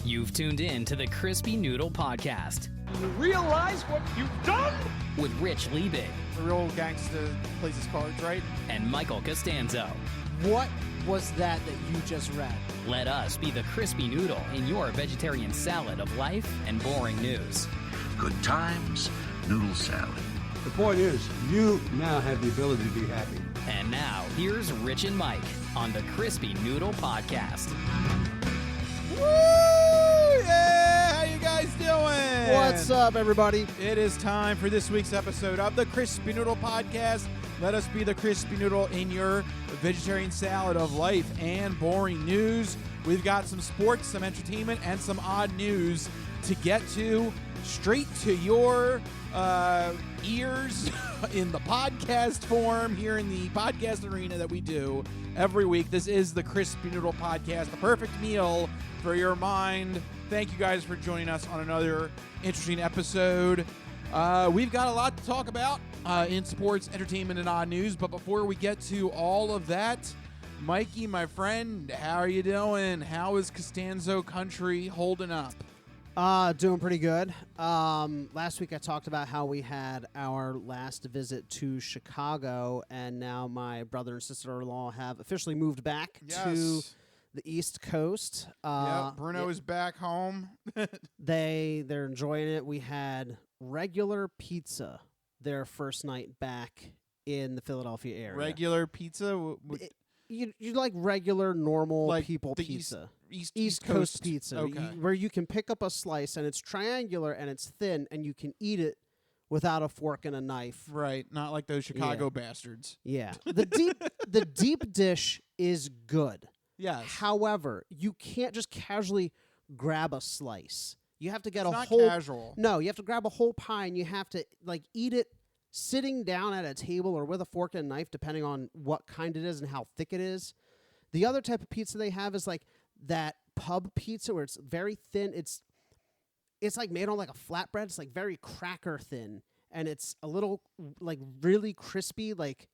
You've tuned in to the Crispy Noodle Podcast. You realize what you've done? With Rich Liebig. A real gangster plays his cards, right? And Michael Costanzo. What was that you just read? Let us be the Crispy Noodle in your vegetarian salad of life and boring news. Good times, noodle salad. The point is, you now have the ability to be happy. And now, here's Rich and Mike on the Crispy Noodle Podcast. Woo! Yeah! How you guys doing? What's up, everybody? It is time for this week's episode of the Crispy Noodle Podcast. Let us be the Crispy Noodle in your vegetarian salad of life and boring news. We've got some sports, some entertainment, and some odd news to get to straight to your ears in the podcast form here in the podcast arena that we do every week. This is the Crispy Noodle Podcast, the perfect meal for your mind. Thank you guys for joining us on another interesting episode. We've got a lot to talk about in sports, entertainment, and odd news. But before we get to all of that, Mikey, my friend, how are you doing? How is Costanzo Country holding up? Doing pretty good. Last week I talked about how we had our last visit to Chicago, and now my brother and sister-in-law have officially moved back to the East Coast. Bruno is back home. They're enjoying it. We had regular pizza their first night back in the Philadelphia area. Regular pizza? You like regular, normal like people the pizza. East Coast pizza. Okay. Where you can pick up a slice, and it's triangular, and it's thin, and you can eat it without a fork and a knife. Right, not like those Chicago bastards. Yeah. The deep dish is good. Yes. However, you can't just casually grab a slice. You have to get It's a not whole casual. No, you have to grab a whole pie, and you have to eat it sitting down at a table or with a fork and a knife, depending on what kind it is and how thick it is. The other type of pizza they have is like that pub pizza where it's very thin. It's like made on like a flatbread. It's like very cracker thin, and it's a little like really crispy, like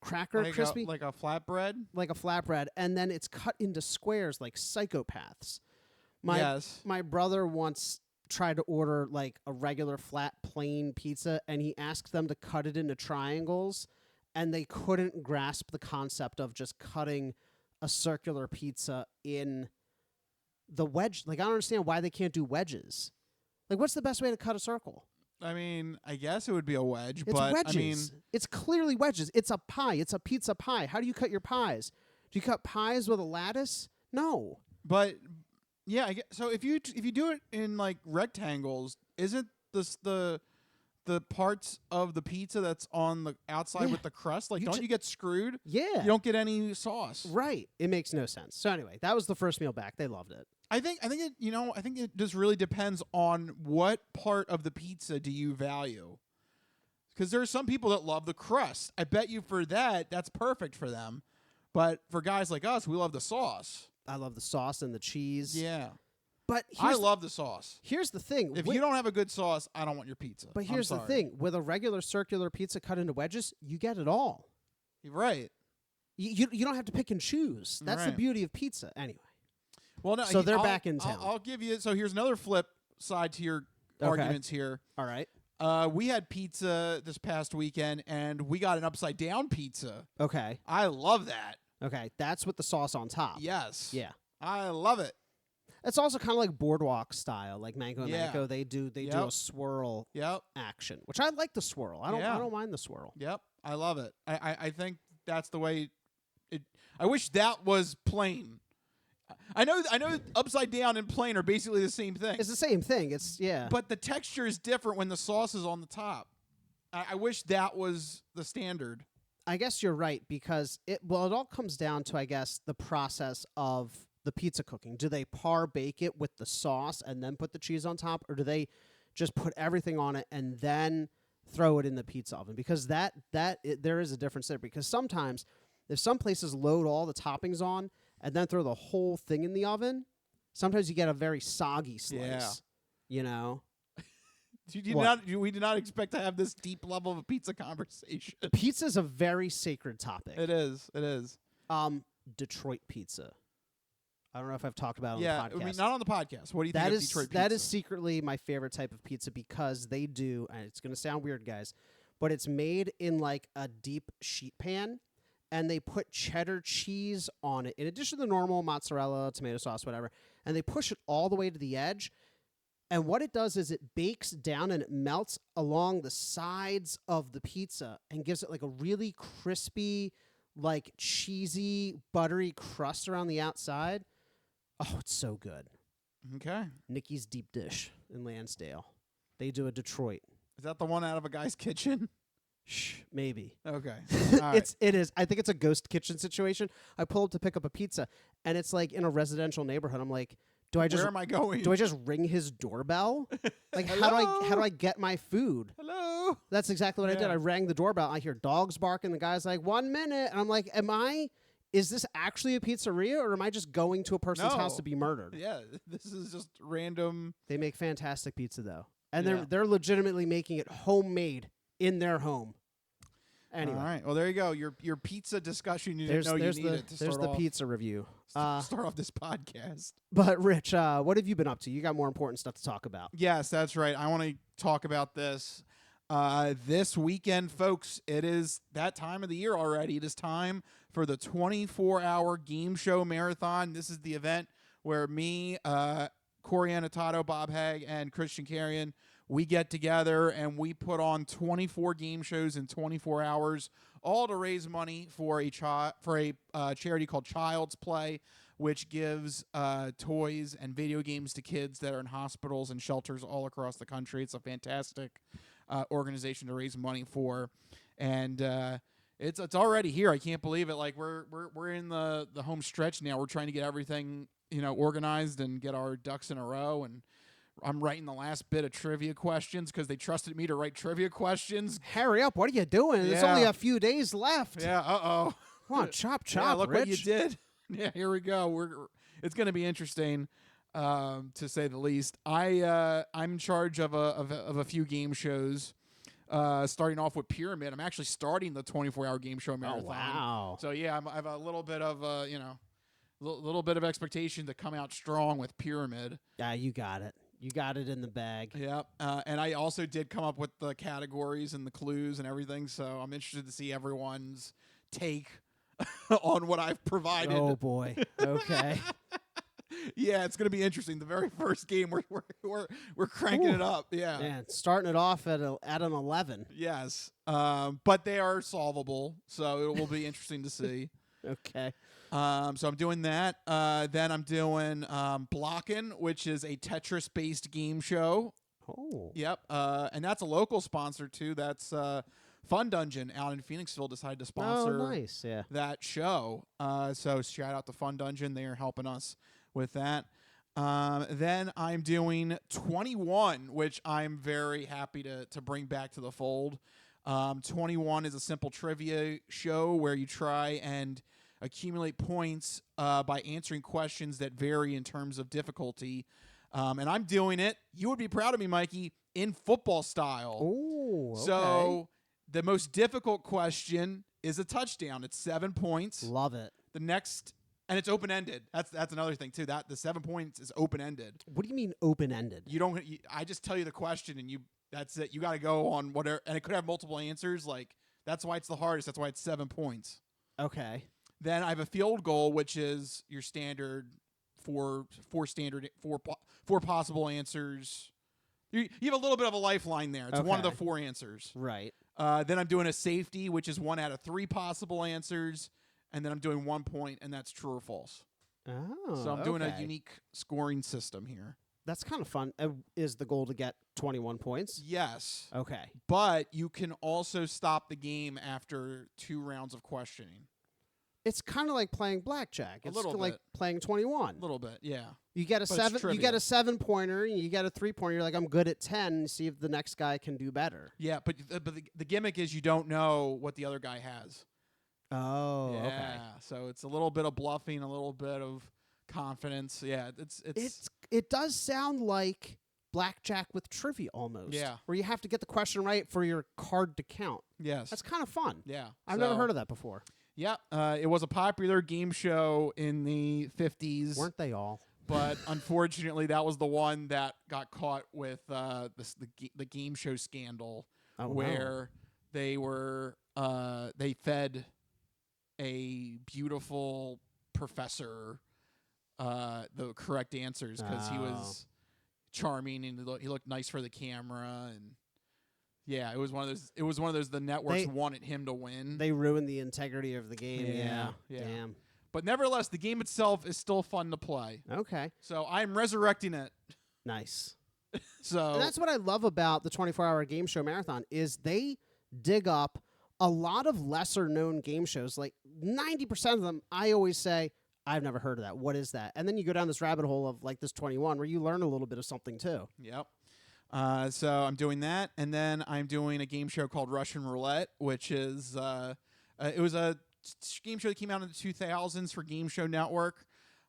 cracker crispy, like a flatbread. like a flatbread, and then it's cut into squares like psychopaths. My brother once tried to order like a regular flat plain pizza, and he asked them to cut it into triangles, and they couldn't grasp the concept of just cutting a circular pizza in the wedge. Like, I don't understand why they can't do wedges. Like, what's the best way to cut a circle? I mean, I guess it would be a wedge, It's but wedges. I mean, it's clearly wedges. It's a pie. It's a pizza pie. How do you cut your pies? Do you cut pies with a lattice? No. but yeah, I guess, so if you do it in like rectangles, isn't this the parts of the pizza that's on the outside with the crust? Like, don't you get screwed? Yeah. You don't get any sauce. Right. It makes no sense. So anyway, that was the first meal back. They loved it. I think it just really depends on what part of the pizza do you value. Because there are some people that love the crust. I bet you for that's perfect for them. But for guys like us, we love the sauce. I love the sauce and the cheese. Yeah. But I love the sauce. here's the thing. If you don't have a good sauce, I don't want your pizza. But here's the thing. With a regular circular pizza cut into wedges, you get it all. You're right. You don't have to pick and choose. That's the Right. beauty of pizza. Anyway. Well, no, So they're back in town. I'll give you. So here's another flip side to your Okay. arguments here. All right. We had pizza this past weekend, and we got an upside down pizza. Okay. I love that. Okay. That's with the sauce on top. Yes. Yeah. I love it. It's also kind of like boardwalk style, like Mango and Yeah. Mango. They do a swirl Yep. action, which I like the swirl. I don't mind the swirl. Yep. I love it. I think that's the way it. I wish that was plain. I know upside down and plain are basically the same thing. It's the same thing. But the texture is different when the sauce is on the top. I wish that was the standard. I guess you're right, because it all comes down to, I guess, the process of the pizza cooking. Do they par bake it with the sauce and then put the cheese on top, or do they just put everything on it and then throw it in the pizza oven? Because there is a difference there. Because sometimes, if some places load all the toppings on and then throw the whole thing in the oven, sometimes you get a very soggy slice. Yeah. You know? We did not expect to have this deep level of a pizza conversation. Pizza's a very sacred topic. It is. Detroit pizza. I don't know if I've talked about it on the podcast. I mean, not on the podcast. What do you think of Detroit pizza? That is secretly my favorite type of pizza because they do, and it's going to sound weird, guys, but it's made in like a deep sheet pan, and they put cheddar cheese on it in addition to the normal mozzarella, tomato sauce, whatever, and they push it all the way to the edge. And what it does is it bakes down and it melts along the sides of the pizza and gives it like a really crispy, like cheesy, buttery crust around the outside. Oh, it's so good. Okay. Nikki's Deep Dish in Lansdale. They do a Detroit. Is that the one out of a guy's kitchen? Shh, maybe. Okay. All right. It is. I think it's a ghost kitchen situation. I pull up to pick up a pizza, and it's like in a residential neighborhood. I'm like, where am I going? Do I just ring his doorbell? Like, how do I get my food? Hello. That's exactly what I did. I rang the doorbell. I hear dogs barking. The guy's like, 1 minute. And I'm like, is this actually a pizzeria, or am I just going to a person's house to be murdered? Yeah, this is just random. They make fantastic pizza, though. And they're legitimately making it homemade in their home. Anyway. All right. Well, there you go. Your pizza discussion. You didn't know you needed to There's the pizza review. Start off this podcast. But, Rich, what have you been up to? You got more important stuff to talk about. Yes, that's right. I want to talk about this. This weekend, folks, it is that time of the year already. It is time for the 24-hour game show marathon. This is the event where me, Corey Annotato, Bob Haig, and Christian Carrion, we get together and we put on 24 game shows in 24 hours, all to raise money for a charity called Child's Play, which gives toys and video games to kids that are in hospitals and shelters all across the country. It's a fantastic organization to raise money for, and it's already here. I can't believe it. Like we're in the home stretch now. We're trying to get everything organized and get our ducks in a row. And I'm writing the last bit of trivia questions because they trusted me to write trivia questions. Hurry up! What are you doing? There's only a few days left. Yeah. Come on, chop. Yeah, look Rich. what you did. Yeah, here we go. It's going to be interesting. To say the least. I'm in charge of a few game shows, starting off with Pyramid. I'm actually starting the 24-hour game show marathon. Oh, wow. So yeah, I have a little bit of little bit of expectation to come out strong with Pyramid. Yeah, you got it. You got it in the bag. Yep. And I also did come up with the categories and the clues and everything. So I'm interested to see everyone's take on what I've provided. Oh boy. Okay. Yeah, it's going to be interesting. The very first game, we're cranking it up. Yeah, man, starting it off at an 11. Yes, but they are solvable, so it will be interesting to see. Okay. So I'm doing that. Then I'm doing Blockin', which is a Tetris-based game show. Oh. Yep. And that's a local sponsor too. That's Fun Dungeon out in Phoenixville decided to sponsor. Oh, nice. Yeah. That show. So shout out to Fun Dungeon. They are helping us with that. Then I'm doing 21, which I'm very happy to bring back to the fold. 21 is a simple trivia show where you try and accumulate points by answering questions that vary in terms of difficulty. And I'm doing it, you would be proud of me, Mikey, in football style. Oh, okay. So the most difficult question is a touchdown. It's 7 points. Love it. The next... And it's open-ended. That's another thing too. That the 7 points is open-ended. What do you mean open-ended? I just tell you the question and that's it. You got to go on whatever, and it could have multiple answers. Like that's why it's the hardest. That's why it's 7 points. Okay. Then I have a field goal, which is your standard four possible answers. You have a little bit of a lifeline there. It's one of the 4 answers. Right. Then I'm doing a safety, which is 1 out of 3 possible answers. And then I'm doing 1 point, and that's true or false. Oh, so I'm doing a unique scoring system here. That's kind of fun. Is the goal to get 21 points? Yes. Okay. But you can also stop the game after 2 rounds of questioning. It's kind of like playing blackjack. It's little like bit. playing 21. A little bit, yeah. You get a But 7. You get a 7-pointer. You get a 3-pointer. You're like, I'm good at 10. And see if the next guy can do better. Yeah, but the gimmick is you don't know what the other guy has. Oh, yeah, okay. So it's a little bit of bluffing, a little bit of confidence. Yeah, it does sound like blackjack with trivia almost. Yeah. Where you have to get the question right for your card to count. Yes. That's kind of fun. Yeah. I've never heard of that before. Yeah, it was a popular game show in the 50s. Weren't they all? But unfortunately, that was the one that got caught with the game show scandal, where they fed a beautiful professor the correct answers because he was charming and he looked nice for the camera, and yeah, it was one of those. It was one of those. The networks wanted him to win. They ruined the integrity of the game. Yeah. Damn. But nevertheless, the game itself is still fun to play. Okay. So I'm resurrecting it. Nice. So And that's what I love about the 24-hour game show marathon is they dig up a lot of lesser-known game shows. Like 90% of them, I always say, I've never heard of that. What is that? And then you go down this rabbit hole of like this 21 where you learn a little bit of something too. Yep. So I'm doing that, and then I'm doing a game show called Russian Roulette, which is it was a game show that came out in the 2000s for Game Show Network.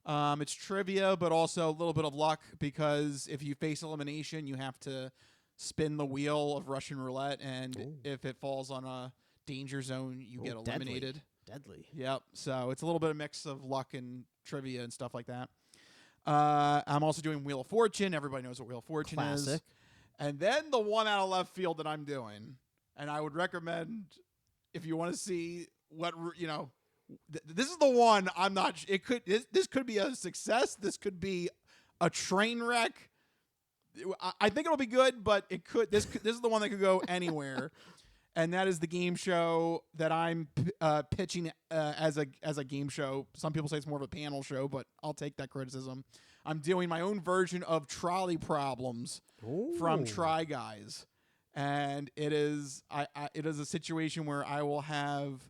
It's trivia, but also a little bit of luck because if you face elimination, you have to spin the wheel of Russian Roulette, and if it falls on a danger zone, you get eliminated. Deadly. Yep. So it's a little bit of mix of luck and trivia and stuff like that. I'm also doing Wheel of Fortune. Everybody knows what Wheel of Fortune is. And then the one out of left field that I'm doing, and I would recommend if you want to see what, this is the one I'm not, this could be a success. This could be a train wreck. I think it'll be good, but this is the one that could go anywhere. And that is the game show that I'm pitching as a game show. Some people say it's more of a panel show, but I'll take that criticism. I'm doing my own version of Trolley Problems from Try Guys, and it is a situation where I will have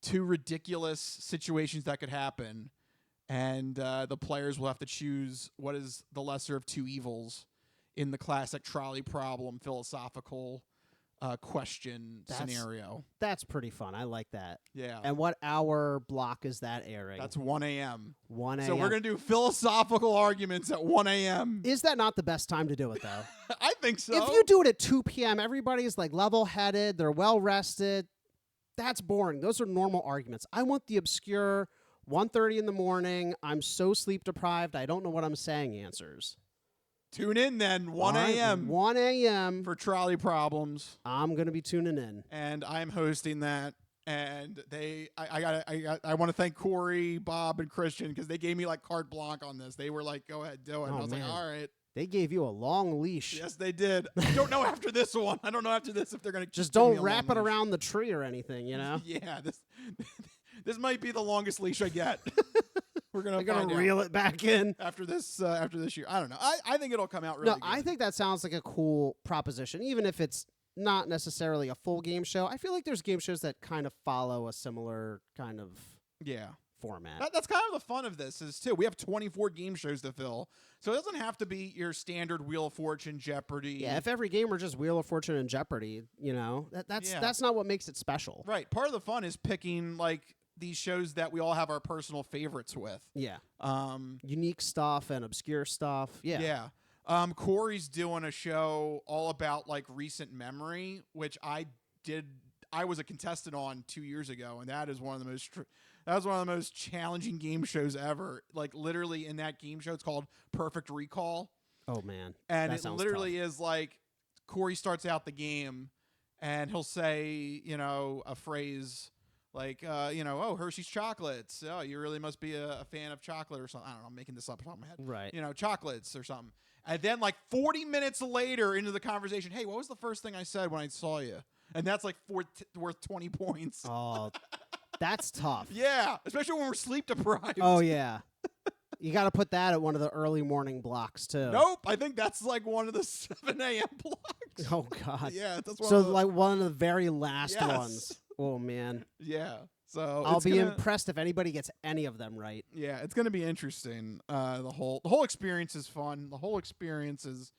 two ridiculous situations that could happen, and the players will have to choose what is the lesser of two evils in the classic trolley problem philosophical question scenario. That's pretty fun. I like that. Yeah. And what hour block is that airing? That's 1 a.m. 1 a.m. So we're going to do philosophical arguments at 1 a.m. Is that not the best time to do it, though? I think so. If you do it at 2 p.m., everybody's like level-headed. They're well-rested. That's boring. Those are normal arguments. I want the obscure 1:30 in the morning. I'm so sleep-deprived. I don't know what I'm saying answers. Tune in then, 1 a.m. 1 a.m. for Trolley Problems. I'm going to be tuning in. And I'm hosting that. And I want to thank Corey, Bob, and Christian because they gave me like carte blanche on this. They were like, go ahead, do it. And I was like, all right. They gave you a long leash. Yes, they did. I don't know after this one. I don't know after this if they're going to just don't wrap it around the tree or anything, you know? Yeah, this might be the longest leash I get. We're gonna reel it back in after this year. I don't know. I think it'll come out really good. I think that sounds like a cool proposition, even if it's not necessarily a full game show. I feel like there's game shows that kind of follow a similar kind of format. That's kind of the fun of this is too. We have 24 game shows to fill, so it doesn't have to be your standard Wheel of Fortune, Jeopardy. Yeah, if every game were just Wheel of Fortune and Jeopardy, that's not what makes it special. Right. Part of the fun is picking like these shows that we all have our personal favorites with. Yeah. Unique stuff and obscure stuff. Yeah. Yeah. Corey's doing a show all about like recent memory, which I was a contestant on 2 years ago, and that is one of the most challenging game shows ever. Like literally in that game show, it's called Perfect Recall. Oh man. And it literally is like Corey starts out the game and he'll say, a phrase like, oh, Hershey's chocolates. Oh, you really must be a fan of chocolate or something. I don't know. I'm making this up off the top of my head. Right. Chocolates or something. And then like 40 minutes later into the conversation, hey, what was the first thing I said when I saw you? And that's like worth 20 points. Oh, that's tough. Yeah, especially when we're sleep deprived. Oh, yeah. You got to put that at one of the early morning blocks, too. Nope. I think that's like one of the 7 a.m. blocks. Oh, God. Yeah. That's one of the very last ones. Oh, man. Yeah. So I'll be impressed if anybody gets any of them right. Yeah, it's going to be interesting. The whole experience is fun. The whole experience is,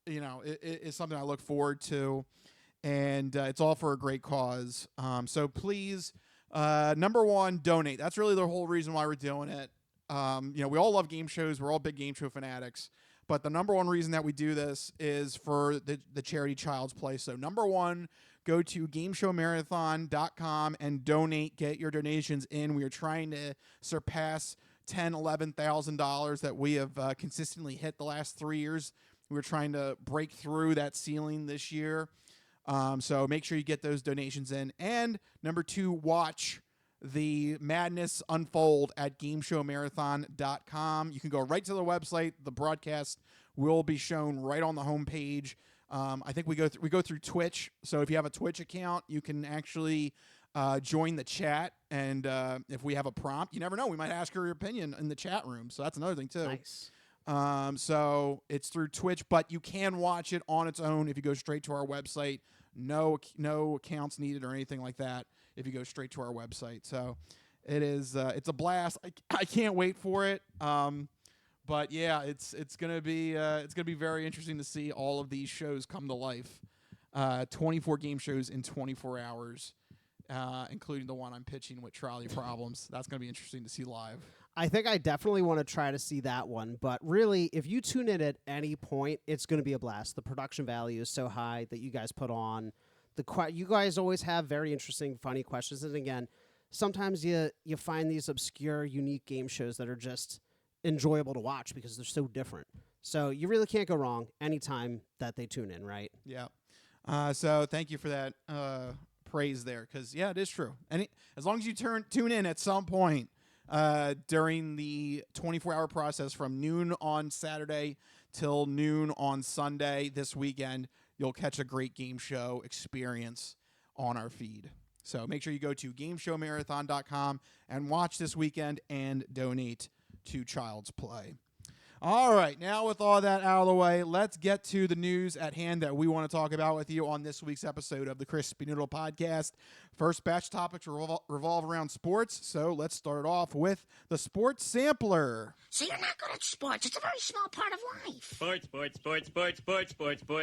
is something I look forward to, and it's all for a great cause. So please, number one, donate. That's really the whole reason why we're doing it. We all love game shows. We're all big game show fanatics. But the number one reason that we do this is for the charity Child's Play. So number one, go to gameshowmarathon.com and donate. Get your donations in. We are trying to surpass $11,000 that we have consistently hit the last 3 years. We're trying to break through that ceiling this year. So make sure you get those donations in. And number 2, watch the madness unfold at gameshowmarathon.com. You can go right to the website. The broadcast will be shown right on the homepage. I think we go through Twitch. So if you have a Twitch account, you can actually join the chat. And if we have a prompt, you never know. We might ask her your opinion in the chat room. So that's another thing too. Nice. So it's through Twitch, but you can watch it on its own if you go straight to our website. No accounts needed or anything like that if you go straight to our website. So it is it's a blast. I can't wait for it. But yeah, it's gonna be very interesting to see all of these shows come to life. 24 game shows in 24 hours, including the one I'm pitching with Trolley Problems. That's gonna be interesting to see live. I think I definitely want to try to see that one. But really, if you tune in at any point, it's going to be a blast. The production value is so high that you guys put on. You guys always have very interesting, funny questions. And again, sometimes you find these obscure, unique game shows that are just enjoyable to watch because they're so different. So you really can't go wrong anytime that they tune in, right? Yeah. So thank you for that praise there, because, yeah, it is true. And as long as you tune in at some point, during the 24-hour process from noon on Saturday till noon on Sunday this weekend, you'll catch a great game show experience on our feed. So make sure you go to gameshowmarathon.com and watch this weekend and donate to Child's Play. All right, now with all that out of the way, let's get to the news at hand that we want to talk about with you on this week's episode of the Crispy Noodle Podcast. First batch topics revolve around sports, so let's start off with the Sports Sampler. So you're not good at sports. It's a very small part of life.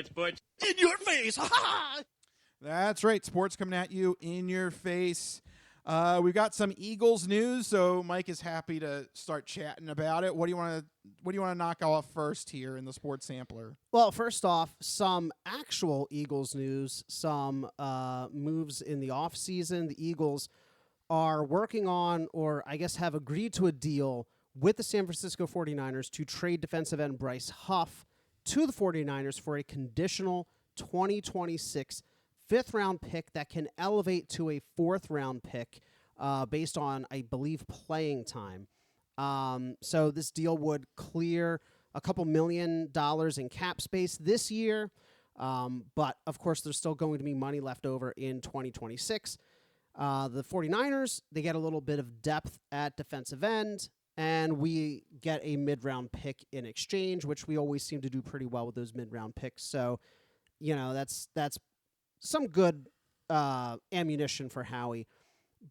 Sports. In your face. Ha ha! That's right, sports coming at you in your face. We've got some Eagles news, so Mike is happy to start chatting about it. What do you want to knock off first here in the Sports Sampler? Well, first off, some actual Eagles news, some moves in the offseason. The Eagles are working on, or I guess have agreed to a deal with the San Francisco 49ers to trade defensive end Bryce Huff to the 49ers for a conditional 2026 fifth-round pick that can elevate to a fourth-round pick based on, I believe, playing time. So this deal would clear a couple $1 million in cap space this year, but, of course, there's still going to be money left over in 2026. The 49ers, they get a little bit of depth at defensive end, and we get a mid-round pick in exchange, which we always seem to do pretty well with those mid-round picks. So, you know, that's some good ammunition for Howie.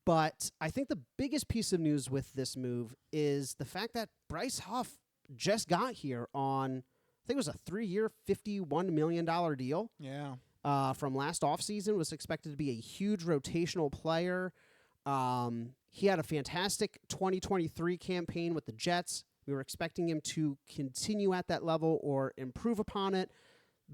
But I think the biggest piece of news with this move is the fact that Bryce Huff just got here on, I think it was a 3-year, $51 million deal. Yeah. From last offseason, was expected to be a huge rotational player. He had a fantastic 2023 campaign with the Jets. We were expecting him to continue at that level or improve upon it.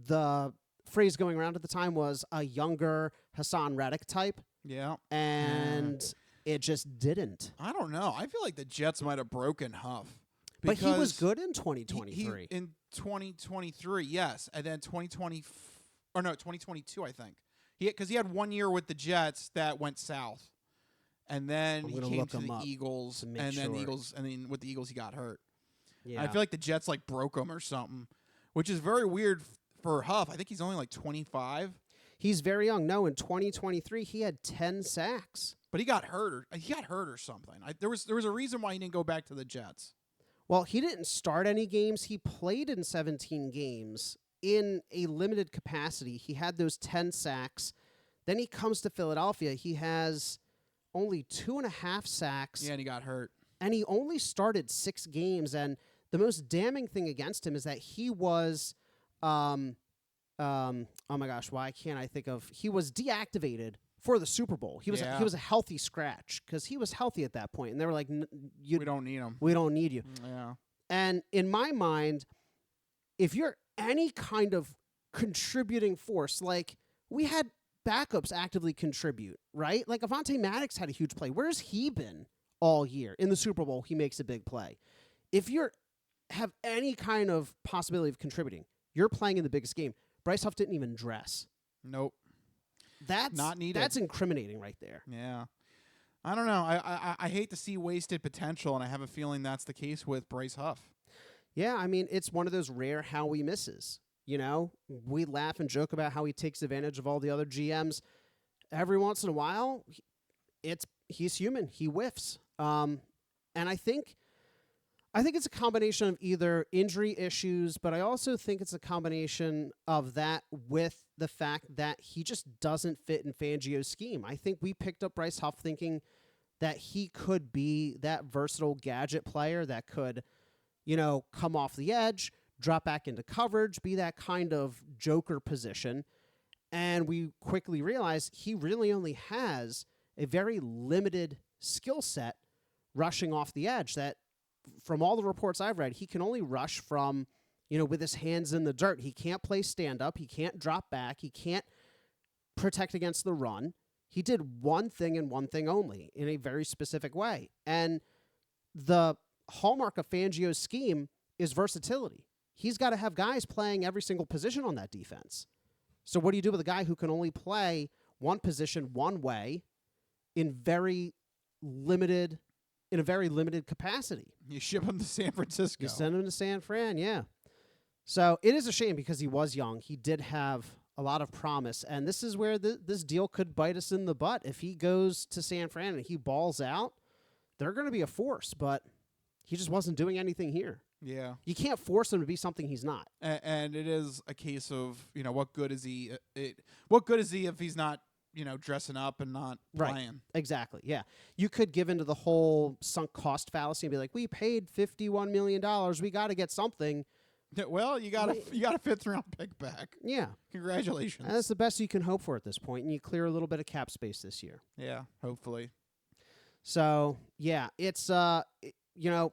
The phrase going around at the time was a younger Hassan Reddick type. Yeah. And it just didn't. I don't know. I feel like the Jets might have broken Huff. But he was good in 2023. In 2023, yes. And then 2022, I think. Because he had 1 year with the Jets that went south. And then he came to the Eagles. And then with the Eagles, he got hurt. Yeah. I feel like the Jets broke him or something, which is very weird for Huff. I think he's only 25. He's very young. No, in 2023, he had 10 sacks. But he got hurt or something. There was a reason why he didn't go back to the Jets. Well, he didn't start any games. He played in 17 games in a limited capacity. He had those 10 sacks. Then he comes to Philadelphia. He has only 2.5 sacks. Yeah, and he got hurt. And he only started 6 games. And the most damning thing against him is that he was oh my gosh, why can't I think of? He was deactivated for the Super Bowl. He was a healthy scratch because he was healthy at that point, and they were like, "We don't need him. We don't need you." Yeah. And in my mind, if you're any kind of contributing force, like we had backups actively contribute, right? Like Avonte Maddox had a huge play. Where's he been all year? In the Super Bowl, he makes a big play. If you have any kind of possibility of contributing, you're playing in the biggest game. Bryce Huff didn't even dress. Nope. That's not needed. That's incriminating right there. Yeah. I don't know. I hate to see wasted potential, and I have a feeling that's the case with Bryce Huff. Yeah, I mean, it's one of those rare Howie misses. You know, we laugh and joke about how he takes advantage of all the other GMs. Every once in a while, he's human. He whiffs. And I think it's a combination of either injury issues, but I also think it's a combination of that with the fact that he just doesn't fit in Fangio's scheme. I think we picked up Bryce Huff thinking that he could be that versatile gadget player that could, you know, come off the edge, drop back into coverage, be that kind of joker position. And we quickly realized he really only has a very limited skill set rushing off the edge. That from all the reports I've read, he can only rush from, you know, with his hands in the dirt. He can't play stand-up. He can't drop back. He can't protect against the run. He did one thing and one thing only in a very specific way. And the hallmark of Fangio's scheme is versatility. He's got to have guys playing every single position on that defense. So what do you do with a guy who can only play one position one way in a very limited capacity? You ship him to San Francisco. You send him to San Fran, yeah. So it is a shame because he was young. He did have a lot of promise, and this is where this deal could bite us in the butt. If he goes to San Fran and he balls out, they're going to be a force, but he just wasn't doing anything here. Yeah. You can't force him to be something he's not. And it is a case of, you know, what good is he? What good is he if he's not, you know, dressing up and not playing? Right. Exactly. Yeah. You could give into the whole sunk cost fallacy and be like, we paid $51 million. We got to get something. Well, you got a fifth round pick back. Yeah. Congratulations. And that's the best you can hope for at this point, and you clear a little bit of cap space this year. Yeah, hopefully. So, yeah, it's you know,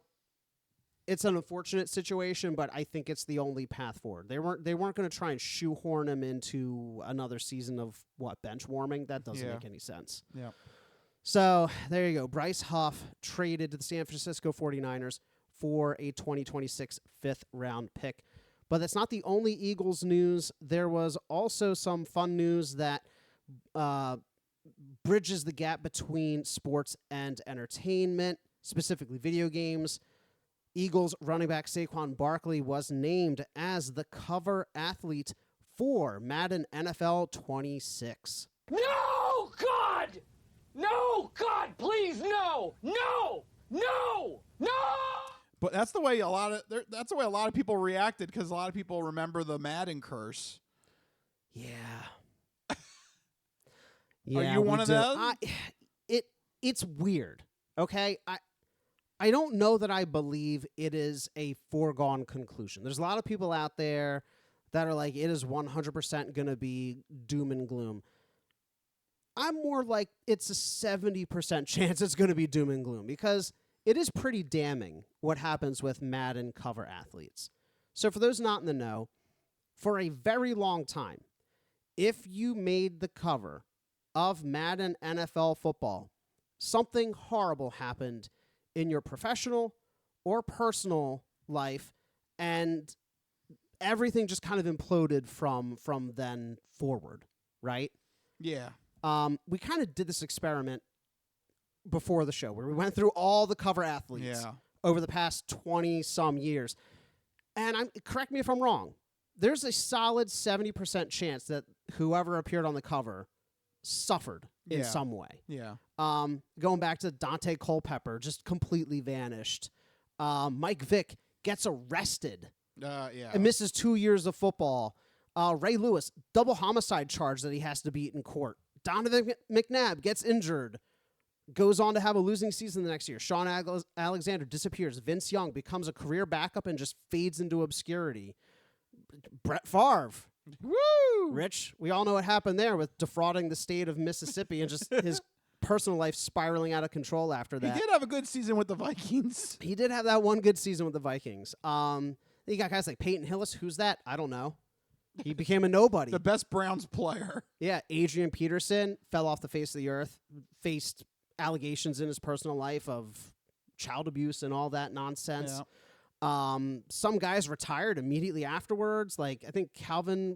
it's an unfortunate situation, but I think it's the only path forward. They weren't going to try and shoehorn him into another season of bench warming. That doesn't make any sense. Yeah. So, there you go. Bryce Huff traded to the San Francisco 49ers for a 2026 fifth-round pick. But that's not the only Eagles news. There was also some fun news that bridges the gap between sports and entertainment, specifically video games. Eagles running back Saquon Barkley was named as the cover athlete for Madden NFL 26. No, God! No, God, please, no! No! No! No! But that's the way a lot of people reacted, because a lot of people remember the Madden curse. Yeah. Are you one of them? It's weird. Okay, I don't know that I believe it is a foregone conclusion. There's a lot of people out there that are like, it is 100% going to be doom and gloom. I'm more like it's a 70% chance it's going to be doom and gloom, because it is pretty damning what happens with Madden cover athletes. So for those not in the know, for a very long time, if you made the cover of Madden NFL football, something horrible happened in your professional or personal life, and everything just kind of imploded from then forward, right? Yeah. We kind of did this experiment before the show where we went through all the cover athletes over the past 20-some years. And correct me if I'm wrong, there's a solid 70% chance that whoever appeared on the cover suffered in some way. Yeah. Going back to Dante Culpepper, just completely vanished. Mike Vick gets arrested and misses 2 years of football. Ray Lewis, double homicide charge that he has to beat in court. Donovan McNabb gets injured, goes on to have a losing season the next year. Sean Alexander disappears. Vince Young becomes a career backup and just fades into obscurity. Brett Favre. Woo! Rich, we all know what happened there with defrauding the state of Mississippi and just his personal life spiraling out of control after that. He did have a good season with the Vikings. He did have that one good season with the Vikings. You got guys like Peyton Hillis. Who's that? I don't know. He became a nobody. The best Browns player. Yeah, Adrian Peterson fell off the face of the earth, faced allegations in his personal life of child abuse and all that nonsense. Yeah. Some guys retired immediately afterwards. Like, I think Calvin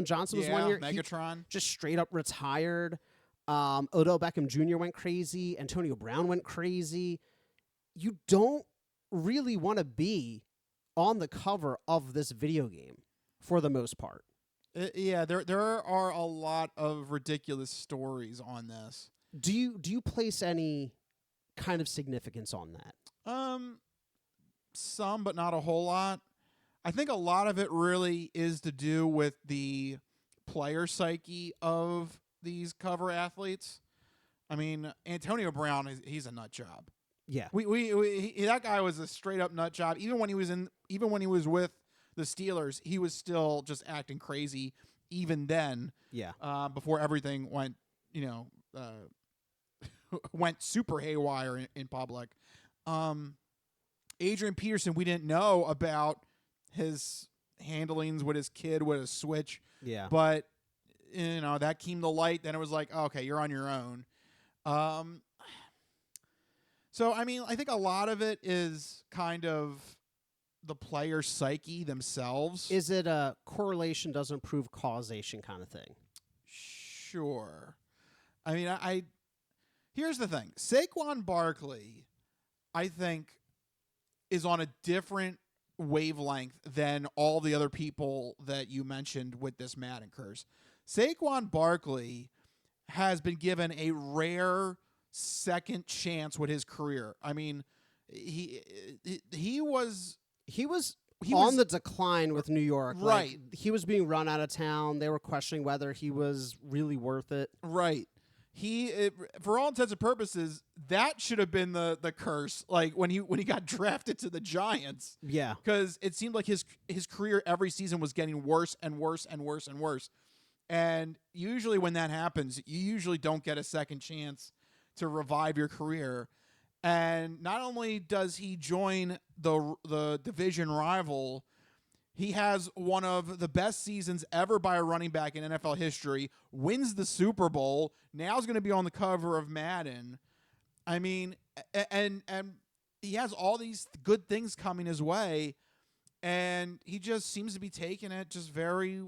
Johnson was 1 year. Megatron. He just straight up retired. Odell Beckham Jr. went crazy. Antonio Brown went crazy. You don't really want to be on the cover of this video game for the most part. Yeah, there are a lot of ridiculous stories on this. Do you place any kind of significance on that? Some, but not a whole lot. I think a lot of it really is to do with the player psyche of these cover athletes. I mean, Antonio Brown he's a nut job. Yeah, that guy was a straight up nut job. Even when he was with the Steelers, he was still just acting crazy. Even then, yeah. Before everything went, went super haywire in public. Adrian Peterson, we didn't know about his handlings with his kid with a switch. Yeah. But, that came to light. Then it was like, okay, you're on your own. So, I mean, I think a lot of it is kind of the player psyche themselves. Is it a correlation doesn't prove causation kind of thing? Sure. I mean, here's the thing. Saquon Barkley, I think, is on a different wavelength than all the other people that you mentioned with this Madden curse. Saquon Barkley has been given a rare second chance with his career. I mean, he was on the decline with New York. Right. Like, he was being run out of town. They were questioning whether he was really worth it. Right. For all intents and purposes, that should have been the curse. Like when he got drafted to the Giants. Yeah. Because it seemed like his career every season was getting worse and worse and worse and worse. And usually when that happens, you usually don't get a second chance to revive your career. And not only does he join the division rival, he has one of the best seasons ever by a running back in NFL history, wins the Super Bowl, now is going to be on the cover of Madden. I mean, and he has all these good things coming his way, and he just seems to be taking it just very,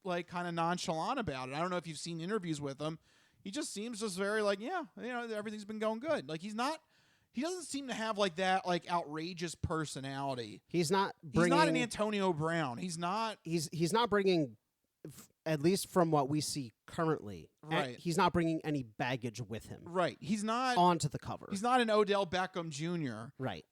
like, kind of nonchalant about it. I don't know if you've seen interviews with him. He just seems just very like, yeah, everything's been going good. Like, he doesn't seem to have like that like outrageous personality. He's not an Antonio Brown. He's not bringing, at least from what we see currently, right. He's not bringing any baggage with him. Right. He's not onto the cover. He's not an Odell Beckham Jr. Right.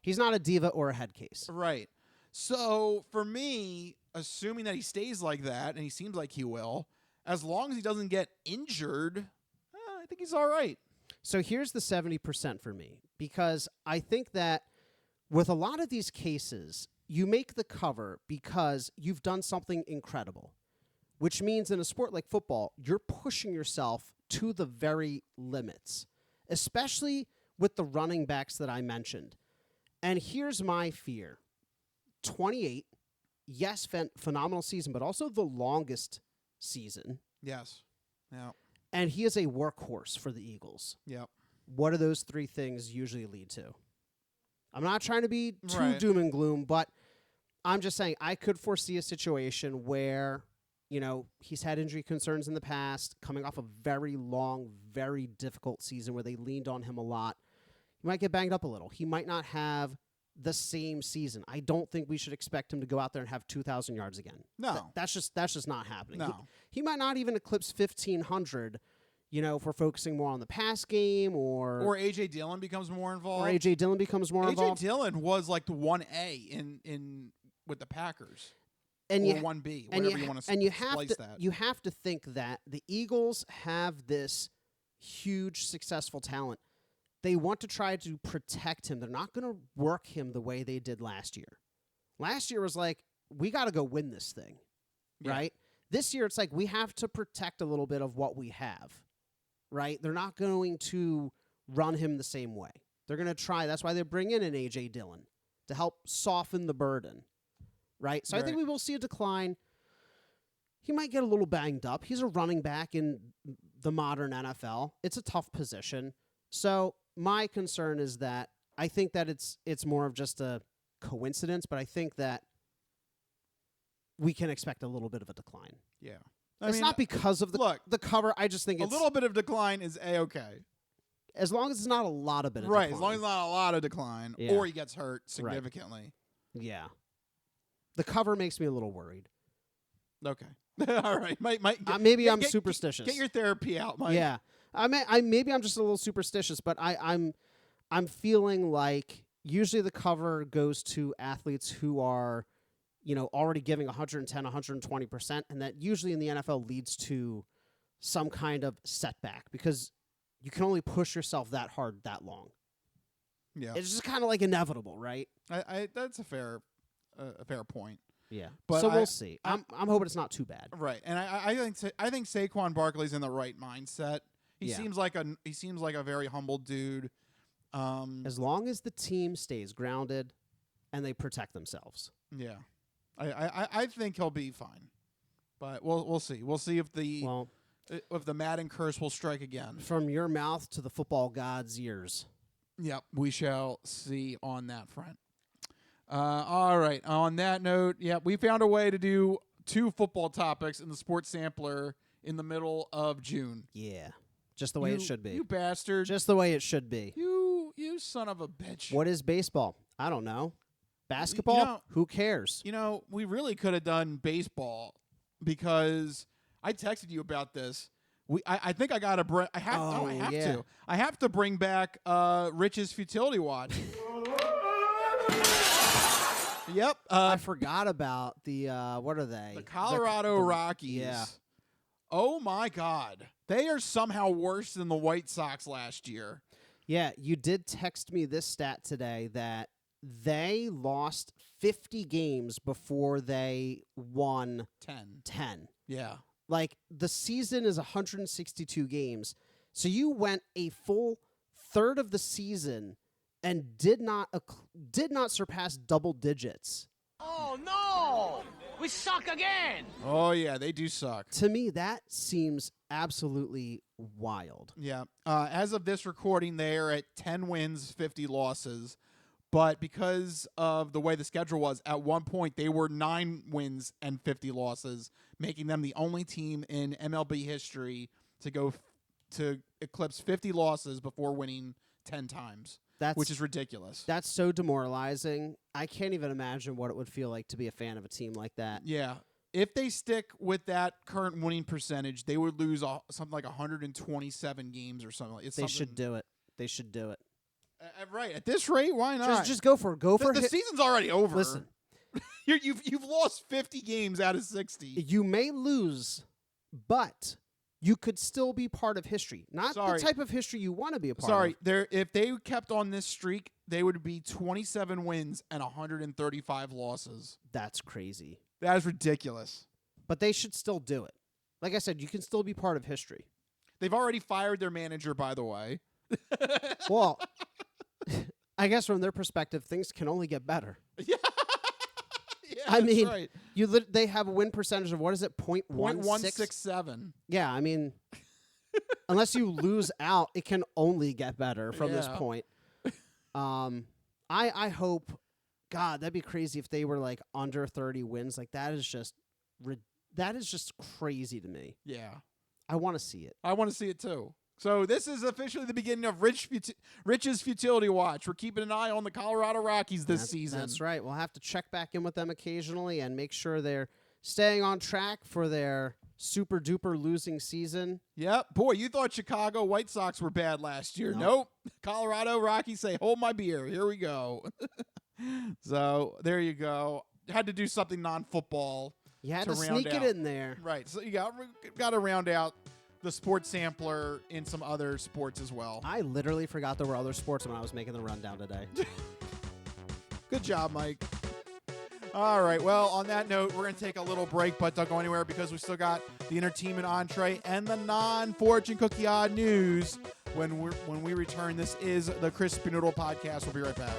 He's not a diva or a head case. Right. So for me, assuming that he stays like that, and he seems like he will, as long as he doesn't get injured, I think he's all right. So here's the 70% for me, because I think that with a lot of these cases, you make the cover because you've done something incredible, which means in a sport like football, you're pushing yourself to the very limits, especially with the running backs that I mentioned. And here's my fear. 28, yes, phenomenal season, but also the longest season. Yes. Yeah. And he is a workhorse for the Eagles. Yep. What do those three things usually lead to? I'm not trying to be too right. doom and gloom, but I'm just saying I could foresee a situation where, he's had injury concerns in the past, coming off a very long, very difficult season where they leaned on him a lot. He might get banged up a little. He might not have the same season. I don't think we should expect him to go out there and have 2,000 yards again. No. That's just not happening. No. He might not even eclipse 1,500, if we're focusing more on the pass game or A.J. Dillon becomes more involved. A.J. Dillon involved. A.J. Dillon was like the 1A in with the Packers. And or 1B, whatever you want to splice that. You have to think that the Eagles have this huge, successful talent. They want to try to protect him. They're not going to work him the way they did last year. Last year was like, we got to go win this thing, right? This year, it's like we have to protect a little bit of what we have, right? They're not going to run him the same way. They're going to try. That's why they bring in an A.J. Dillon to help soften the burden, right? So I think we will see a decline. he might get a little banged up. He's a running back in the modern NFL. It's a tough position. So my concern is that I think that it's more of just a coincidence, but I think that we can expect a little bit of a decline. Yeah. It's not because of the cover. I just think a little bit of decline is A-okay. As long as it's not a lot of decline. Right, as long as it's not a lot of decline, or he gets hurt significantly. Right. Yeah. The cover makes me a little worried. Okay. All right. Maybe I'm superstitious. Get your therapy out, Mike. Yeah. Maybe I'm just a little superstitious, but I'm feeling like usually the cover goes to athletes who are, already giving 110, 120%, and that usually in the NFL leads to some kind of setback because you can only push yourself that hard that long. Yeah. It's just kind of like inevitable, right? That's a fair point. Yeah. But we'll see. I'm hoping it's not too bad. Right. And I think Saquon Barkley's in the right mindset. He seems like a very humble dude. As long as the team stays grounded and they protect themselves. Yeah. I think he'll be fine. But we'll see. We'll see if the Madden curse will strike again. From your mouth to the football god's ears. Yep, we shall see on that front. All right. On that note, we found a way to do 2 football topics in the Sports Sampler in the middle of June. Yeah. Just the way it should be. You bastard. Just the way it should be. You son of a bitch. What is baseball? I don't know. Basketball? Who cares? We really could have done baseball because I texted you about this. I think I got to I have to bring back Rich's Futility Watch. Yep. I forgot about the what are they? The Colorado Rockies. Yeah. Oh my God. They are somehow worse than the White Sox last year. Yeah, you did text me this stat today that they lost 50 games before they won 10. Yeah. Like, the season is 162 games. So you went a full third of the season and did not surpass double digits. Oh, no! We suck again! Oh, yeah, they do suck. To me, that seems absolutely wild. Yeah. As of this recording, they are at 10 wins, 50 losses. But because of the way the schedule was, at one point they were 9 wins and 50 losses, making them the only team in MLB history to go to eclipse 50 losses before winning 10 times, which is ridiculous. That's so demoralizing. I can't even imagine what it would feel like to be a fan of a team like that. Yeah. If they stick with that current winning percentage, they would lose something like 127 games or something. They should do it. They should do it. Right. At this rate, why not? Just go for it. The season's already over. Listen. You've lost 50 games out of 60. You may lose, but you could still be part of history. Not the type of history you want to be a part of. If they kept on this streak, they would be 27 wins and 135 losses. That's crazy. That is ridiculous. But they should still do it. Like I said, you can still be part of history. They've already fired their manager, by the way. Well, I guess from their perspective, things can only get better. Yeah. I mean, right. They have a win percentage of, what is it, 0.167. Yeah, I mean, unless you lose out, it can only get better from this point. I hope, God, that'd be crazy if they were like under 30 wins. Like, that is just crazy to me. Yeah. I want to see it. I want to see it too. So this is officially the beginning of Rich's Futility Watch. We're keeping an eye on the Colorado Rockies this season. That's right. We'll have to check back in with them occasionally and make sure they're staying on track for their super duper losing season. Yep. Boy, you thought Chicago White Sox were bad last year. Nope. Colorado Rockies say, hold my beer. Here we go. So there you go. Had to do something non-football. You had to sneak it in there. Right. So you got to round out the sports sampler in some other sports as well. I literally forgot there were other sports when I was making the rundown today. Good job, Mike. All right. Well, on that note, we're going to take a little break, but don't go anywhere because we still got the entertainment entree and the non-fortune cookie odd news. When we return, this is the Crispy Noodle Podcast. We'll be right back.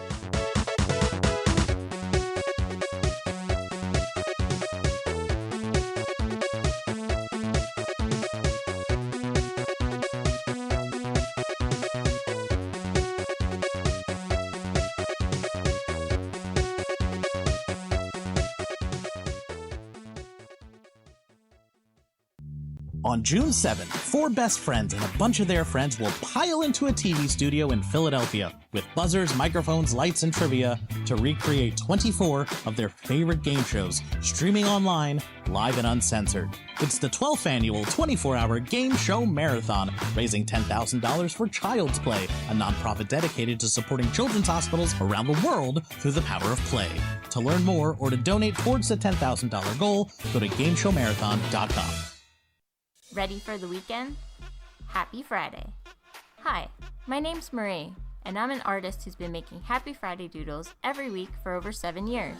On June 7th, 4 best friends and a bunch of their friends will pile into a TV studio in Philadelphia with buzzers, microphones, lights, and trivia to recreate 24 of their favorite game shows, streaming online, live and uncensored. It's the 12th annual 24-hour game show marathon, raising $10,000 for Child's Play, a nonprofit dedicated to supporting children's hospitals around the world through the power of play. To learn more or to donate towards the $10,000 goal, go to gameshowmarathon.com. Ready for the weekend? Happy Friday. Hi, my name's Marie, and I'm an artist who's been making Happy Friday doodles every week for over 7 years.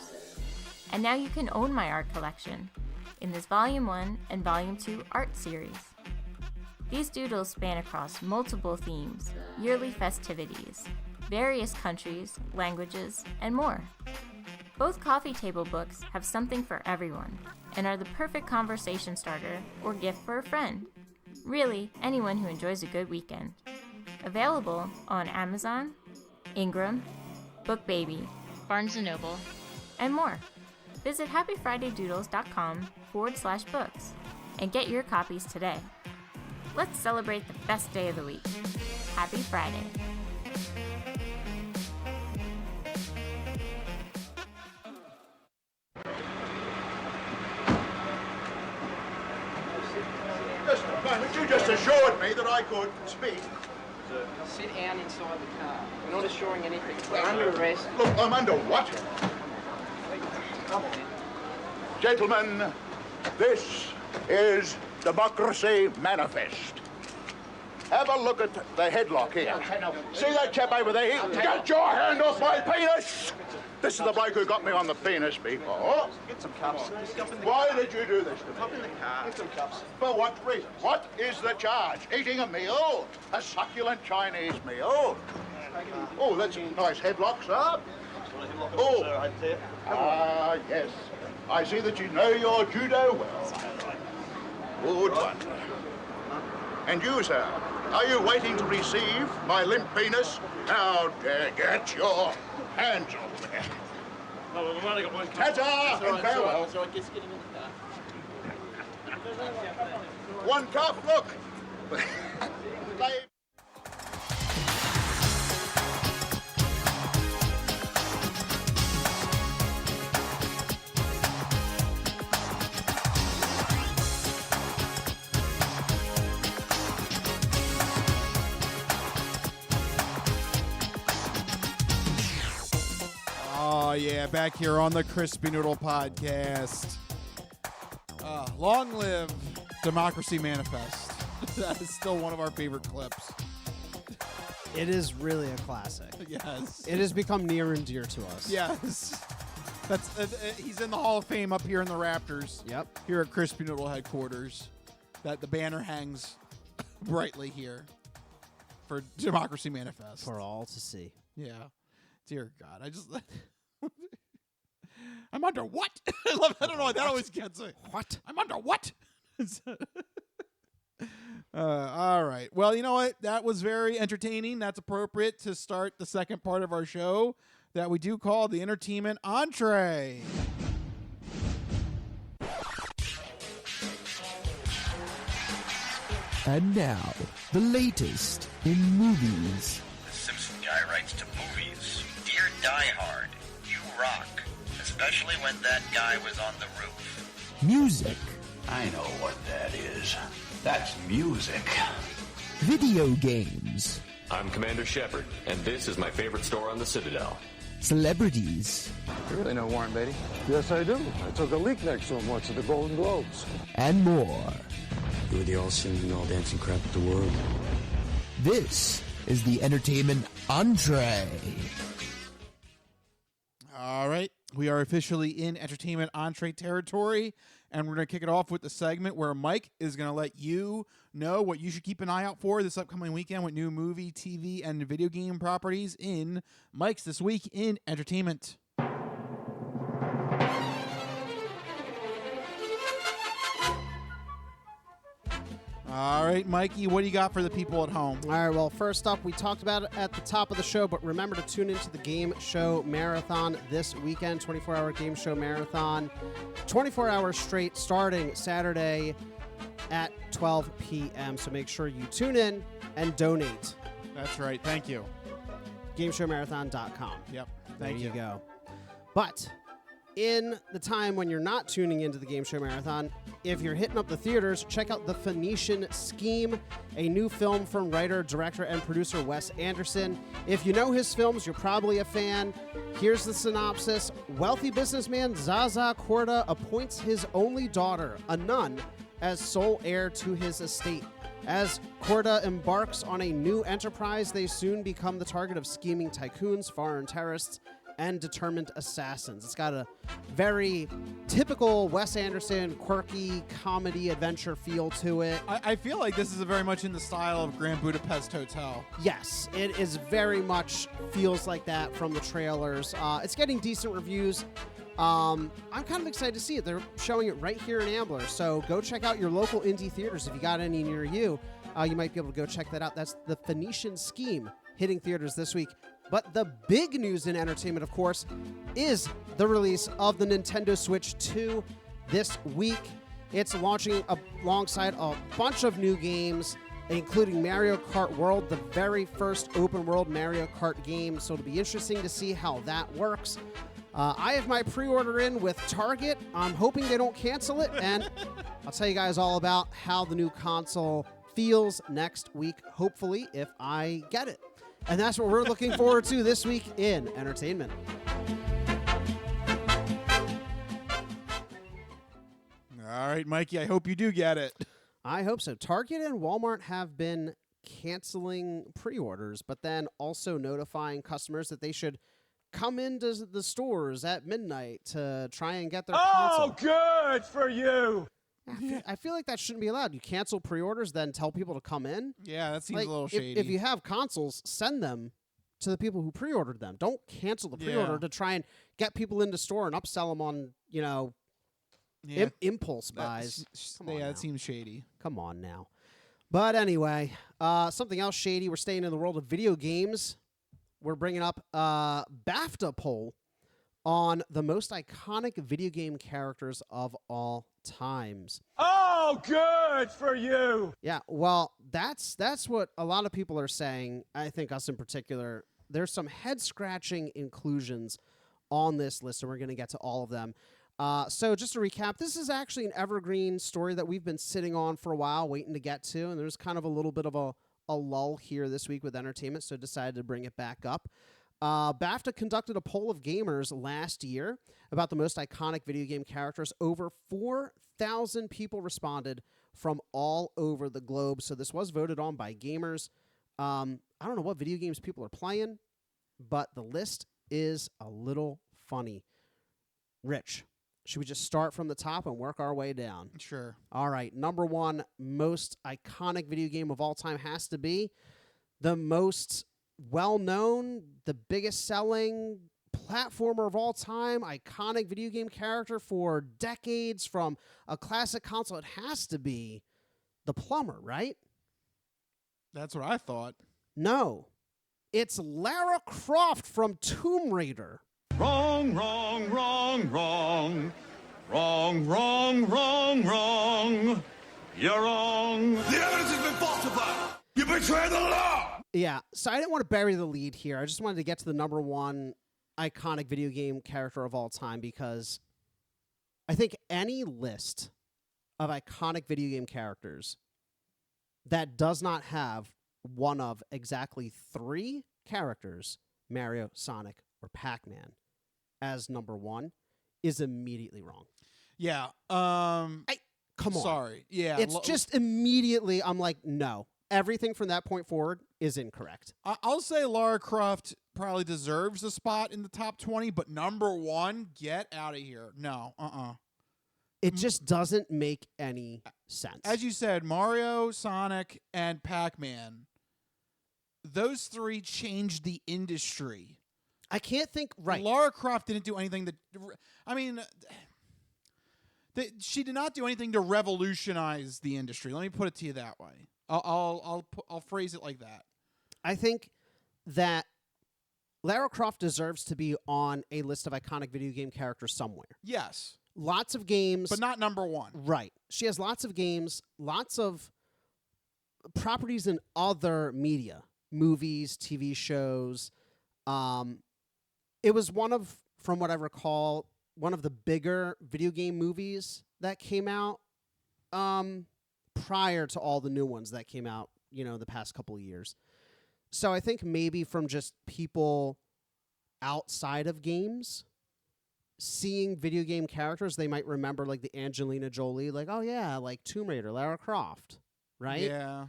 And now you can own my art collection in this Volume 1 and Volume 2 art series. These doodles span across multiple themes, yearly festivities, various countries, languages, and more. Both coffee table books have something for everyone and are the perfect conversation starter or gift for a friend. Really, anyone who enjoys a good weekend. Available on Amazon, Ingram, BookBaby, Barnes & Noble, and more. Visit happyfridaydoodles.com/books and get your copies today. Let's celebrate the best day of the week. Happy Friday. Just a moment, you just assured me that I could speak. Sit down inside the car. We're not assuring anything. We're under arrest. Look, I'm under what? Gentlemen, this is Democracy Manifest. Have a look at the headlock here. See that chap over there? Get your hand off my penis! This is the bloke who got me on the penis before. Get some cups. Why did you do this to me? Hop in the car. Get some cups. For what reason? What is the charge? Eating a meal? A succulent Chinese meal? Oh, that's a nice headlock, sir. Oh, yes. I see that you know your judo well. Good one. And you, sir, are you waiting to receive my limp penis? Now, get your hands off there. No, we've only got one cup. Ta-ta and farewell. So I guess get him in the car. One cup, look. Oh, yeah, back here on the Crispy Noodle Podcast. Long live Democracy Manifest. That is still one of our favorite clips. It is really a classic. Yes. It has become near and dear to us. Yes. That's he's in the Hall of Fame up here in the Raptors. Yep. Here at Crispy Noodle headquarters. That the banner hangs brightly here for Democracy Manifest. For all to see. Yeah. Dear God. I'm under what? I don't know why that always gets it. What? I'm under what? All right. Well, you know what? That was very entertaining. That's appropriate to start the second part of our show that we do call the Entertainment Entree. And now, the latest in movies. The Simpson guy writes to movies. Dear Die Hard, you rock. Especially when that guy was on the roof. Music. I know what that is. That's music. Video games. I'm Commander Shepard, and this is my favorite store on the Citadel. Celebrities. You really know Warren Beatty? Yes, I do. I took a leak next to him once at the Golden Globes. And more. You were the all-singing, all-dancing crap of the world. This is the Entertainment Entree. All right. We are officially in Entertainment Entree territory, and we're going to kick it off with the segment where Mike is going to let you know what you should keep an eye out for this upcoming weekend with new movie, TV, and video game properties in Mike's This Week in Entertainment. All right, Mikey, what do you got for the people at home? All right, well, first up, we talked about it at the top of the show, but remember to tune into the Game Show Marathon this weekend, 24-hour Game Show Marathon, 24 hours straight, starting Saturday, at 12 p.m. So make sure you tune in and donate. That's right. Thank you. GameShowMarathon.com. Yep. There Thank you go. But in the time when you're not tuning into the Game Show Marathon, if you're hitting up the theaters, check out The Phoenician Scheme, a new film from writer, director, and producer Wes Anderson. If you know his films, you're probably a fan. Here's the synopsis. Wealthy businessman Zaza Korda appoints his only daughter, a nun, as sole heir to his estate. As Korda embarks on a new enterprise, they soon become the target of scheming tycoons, foreign terrorists, and determined assassins. It's got a very typical Wes Anderson, quirky comedy adventure feel to it. I feel like this is very much in the style of Grand Budapest Hotel. Yes, it is very much feels like that from the trailers. It's getting decent reviews. I'm kind of excited to see it. They're showing it right here in Ambler, so go check out your local indie theaters if you got any near you. You might be able to go check that out. That's The Phoenician Scheme hitting theaters this week. But the big news in entertainment, of course, is the release of the Nintendo Switch 2 this week. It's launching alongside a bunch of new games, including Mario Kart World, the very first open-world Mario Kart game. So it'll be interesting to see how that works. I have my pre-order in with Target. I'm hoping they don't cancel it, and I'll tell you guys all about how the new console feels next week, hopefully, if I get it. And that's what we're looking forward to this week in entertainment. All right, Mikey, I hope you do get it. I hope so. Target and Walmart have been canceling pre-orders, but then also notifying customers that they should come into the stores at midnight to try and get their console. Oh, good for you! I feel like that shouldn't be allowed. You cancel pre-orders, then tell people to come in. Yeah, that seems Like, a little shady. If you have consoles, send them to the people who pre-ordered them. Don't cancel the pre-order to try and get people into store and upsell them on, impulse buys. That seems shady. Come on now. But anyway, something else shady. We're staying in the world of video games. We're bringing up a BAFTA poll on the most iconic video game characters of all times. Oh, good for you. Yeah, well, that's what a lot of people are saying. I think us in particular. There's some head-scratching inclusions on this list, and we're going to get to all of them. So just to recap, this is actually an evergreen story that we've been sitting on for a while, waiting to get to, and there's kind of a little bit of a lull here this week with entertainment, so decided to bring it back up. BAFTA conducted a poll of gamers last year about the most iconic video game characters. Over 4,000 people responded from all over the globe. So this was voted on by gamers. I don't know what video games people are playing, but the list is a little funny. Rich, should we just start from the top and work our way down? Sure. All right. Number one most iconic video game of all time has to be the most well-known, the biggest selling platformer of all time, iconic video game character for decades from a classic console. It has to be the plumber, right? That's what I thought. No. It's Lara Croft from Tomb Raider. Wrong, wrong, wrong, wrong. Wrong, wrong, wrong, wrong. You're wrong. The evidence has been falsified. You betrayed the law. Yeah, so I didn't want to bury the lead here. I just wanted to get to the number one iconic video game character of all time because I think any list of iconic video game characters that does not have one of exactly three characters, Mario, Sonic, or Pac-Man, as number one, is immediately wrong. Yeah. Come on. Sorry. Yeah. It's just immediately, I'm like, no. Everything from that point forward is incorrect. I'll say Lara Croft probably deserves a spot in the top 20, but number one, get out of here. No. It just doesn't make any sense. As you said, Mario, Sonic, and Pac-Man, those three changed the industry. I can't think right. Lara Croft didn't do anything that... I mean... She did not do anything to revolutionize the industry. Let me put it to you that way. I'll phrase it like that. I think that Lara Croft deserves to be on a list of iconic video game characters somewhere. Yes. Lots of games. But not number one. Right. She has lots of games, lots of properties in other media, movies, TV shows. It was from what I recall, one of the bigger video game movies that came out prior to all the new ones that came out, the past couple of years. So I think maybe from just people outside of games seeing video game characters, they might remember like the Angelina Jolie, like, oh yeah, like Tomb Raider, Lara Croft, right? Yeah.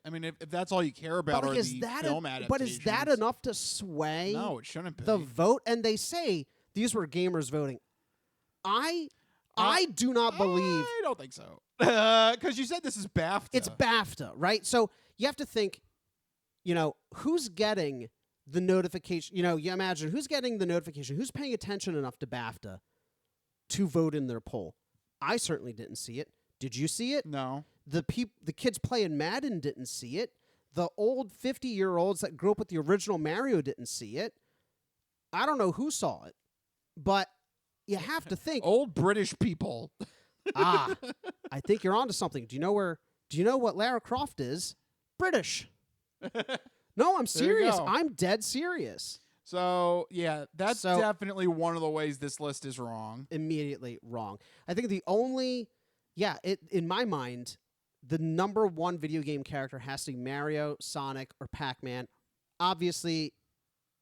I mean, if that's all you care about are the film adaptations. But is that enough to sway No, it shouldn't be. the vote? And they say these were gamers voting. I do not believe. I don't think so. Because you said this is BAFTA. It's BAFTA, right? So you have to think, who's getting the notification? You imagine who's getting the notification, who's paying attention enough to BAFTA to vote in their poll. I certainly didn't see it. Did you see it? No. The kids playing Madden didn't see it. The old 50-year-olds that grew up with the original Mario didn't see it. I don't know who saw it, but you have to think. Old British people. I think you're onto something. Do you know what Lara Croft is? British. No, I'm serious. I'm dead serious. So, yeah, that's definitely one of the ways this list is wrong. Immediately wrong. I think in my mind, the number one video game character has to be Mario, Sonic, or Pac-Man. Obviously,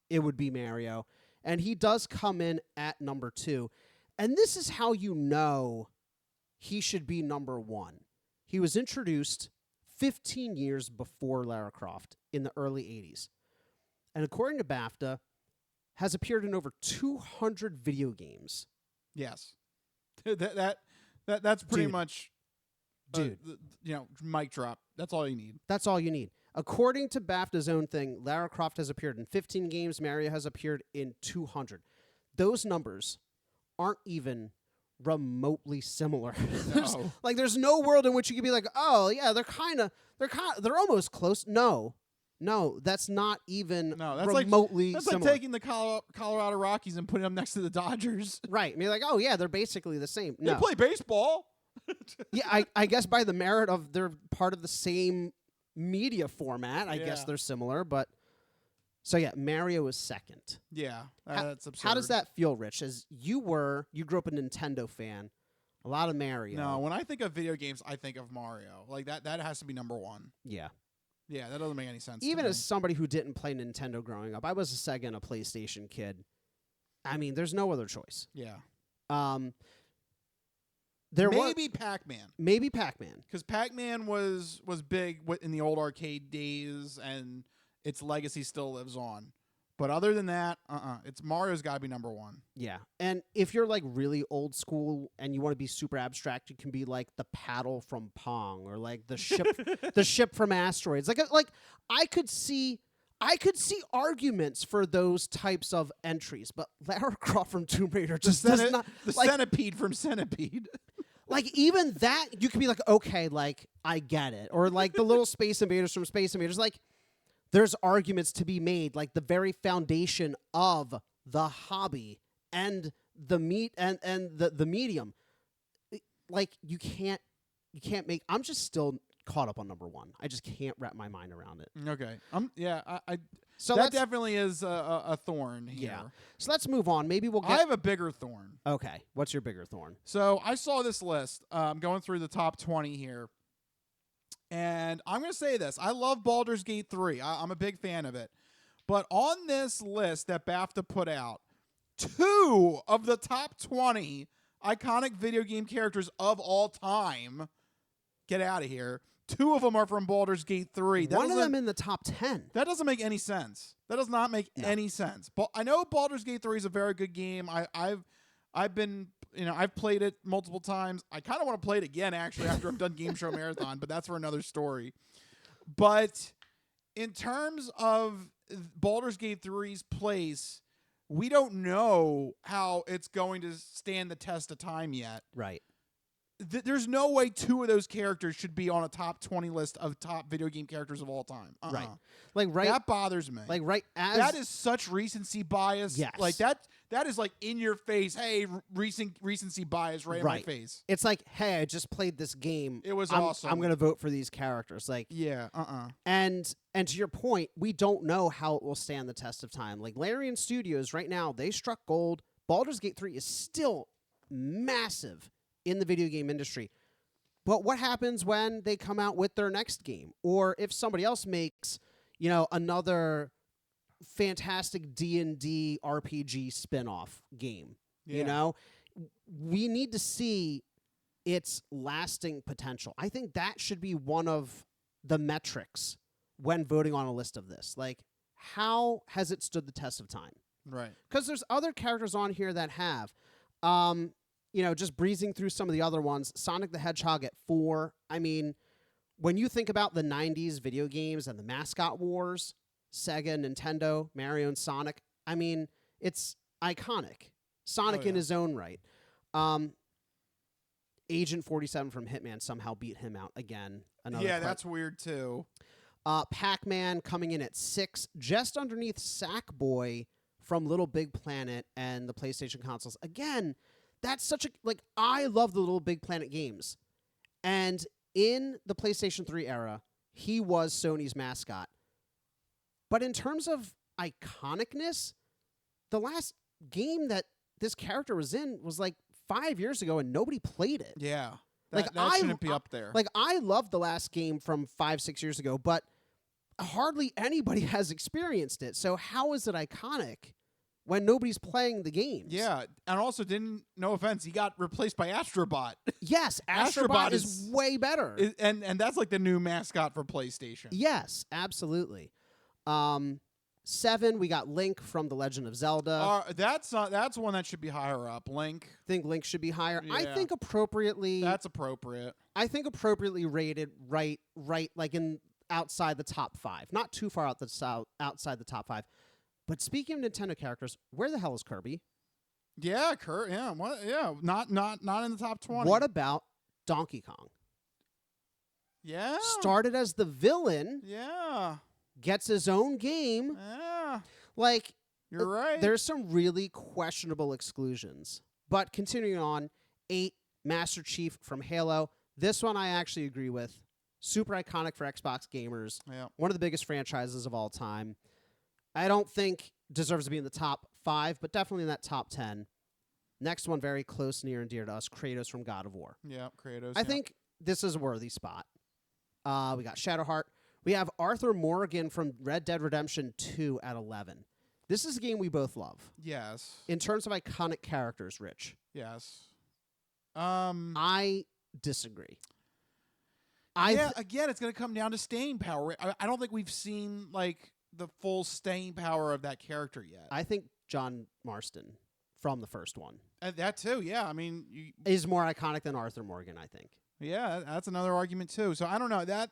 it would be Mario. And he does come in at number 2. And this is how you know he should be number 1. He was introduced 15 years before Lara Croft in the early 80s. And according to BAFTA, has appeared in over 200 video games. Yes. That's pretty much, dude. Mic drop. That's all you need. That's all you need. According to BAFTA's own thing, Lara Croft has appeared in 15 games. Mario has appeared in 200. Those numbers aren't even remotely similar. There's no world in which you could be like, oh yeah, they're almost close. No, that's not even remotely that's similar. Like taking the Colorado Rockies and putting them next to the Dodgers. Right. I mean, like, oh yeah, they're basically the same. No. They play baseball. Yeah, I guess by the merit of they're part of the same media format, I guess they're similar, but so yeah, Mario is second. Yeah, that's absurd. How does that feel, Rich? As you grew up a Nintendo fan, a lot of Mario. No, when I think of video games, I think of Mario. Like that has to be number 1. Yeah. Yeah, that doesn't make any sense. Even as somebody who didn't play Nintendo growing up, I was a Sega and a PlayStation kid. I mean, there's no other choice. Yeah. Maybe Pac-Man. Maybe Pac-Man. Because Pac-Man was big in the old arcade days, and its legacy still lives on. But other than that, it's Mario's got to be number 1. Yeah. And if you're like really old school and you want to be super abstract, you can be like the paddle from Pong or like the ship the ship from Asteroids. Like I could see arguments for those types of entries, but Lara Croft from Tomb Raider just does not. The centipede from Centipede. Like even that, you could be like, okay, like I get it, or like the little Space Invaders from Space Invaders. Like there's arguments to be made, like the very foundation of the hobby and the the medium. Like you can't make. I'm just still caught up on number 1. I just can't wrap my mind around it. Okay. So that definitely is a thorn here. Yeah. So let's move on. Maybe we'll get. I have a bigger thorn. Okay. What's your bigger thorn? So I saw this list. Going through the top 20 here. And I'm going to say this. I love Baldur's Gate 3. I'm a big fan of it. But on this list that BAFTA put out, 2 of the top 20 iconic video game characters of all time, get out of here. 2 of them are from Baldur's Gate 3. One of them in the top 10. That doesn't make any sense. That does not make any sense. But I know Baldur's Gate 3 is a very good game. I've been, I've played it multiple times. I kind of want to play it again, actually, after I'm done Game Show Marathon, but that's for another story. But in terms of Baldur's Gate 3's place, we don't know how it's going to stand the test of time yet. Right. there's no way 2 of those characters should be on a top 20 list of top video game characters of all time. Right. Like that bothers me. Like right as that is such recency bias. Yes. Like that is like in your face. Hey, recency bias right in my face. It's like, hey, I just played this game. It was awesome. I'm gonna vote for these characters. Like yeah. And to your point, we don't know how it will stand the test of time. Like Larian Studios right now, they struck gold. Baldur's Gate 3 is still massive in the video game industry. But what happens when they come out with their next game? Or if somebody else makes, another fantastic D&D RPG spin-off game, we need to see its lasting potential. I think that should be one of the metrics when voting on a list of this. Like, how has it stood the test of time? Right. Because there's other characters on here that have. Just breezing through some of the other ones, Sonic the Hedgehog at 4. I mean, when you think about the 90s video games and the mascot wars, Sega, Nintendo, Mario, and Sonic, I mean, it's iconic. Sonic in his own right. Agent 47 from Hitman somehow beat him out again. That's weird too. Pac-Man coming in at 6, just underneath Sackboy from Little Big Planet and the PlayStation consoles. Again, that's such a, I love the Little Big Planet games. And in the PlayStation 3 era, he was Sony's mascot. But in terms of iconicness, the last game that this character was in was 5 years ago and nobody played it. Yeah. That shouldn't be up there. I love the last game from 5-6 years ago, but hardly anybody has experienced it. So how is it iconic when nobody's playing the games? Yeah, and also no offense, he got replaced by Astrobot. Yes, Astrobot is way better. And that's like the new mascot for PlayStation. Yes, absolutely. 7, we got Link from The Legend of Zelda. That's one that should be higher up. Link. Think Link should be higher. Yeah. I think appropriately. That's appropriate. I think appropriately rated right like in outside the top 5. Not too far outside the top 5. But speaking of Nintendo characters, where the hell is Kirby? Yeah, yeah, what? Yeah, not in the top 20. What about Donkey Kong? Yeah. Started as the villain. Yeah. Gets his own game. Yeah. You're right. There's some really questionable exclusions. But continuing on, 8, Master Chief from Halo. This one I actually agree with. Super iconic for Xbox gamers. Yeah. One of the biggest franchises of all time. I don't think deserves to be in the top 5, but definitely in that top 10. Next one, very close, near and dear to us, Kratos from God of War. Yeah, Kratos. I think this is a worthy spot. We got Shadowheart. We have Arthur Morgan from Red Dead Redemption 2 at 11. This is a game we both love. Yes. In terms of iconic characters, Rich. Yes. I disagree. Again, it's going to come down to staying power. I don't think we've seen the full staying power of that character yet. I think John Marston from the first one. That too, yeah. I mean, is more iconic than Arthur Morgan, I think. Yeah, that's another argument too. So I don't know that.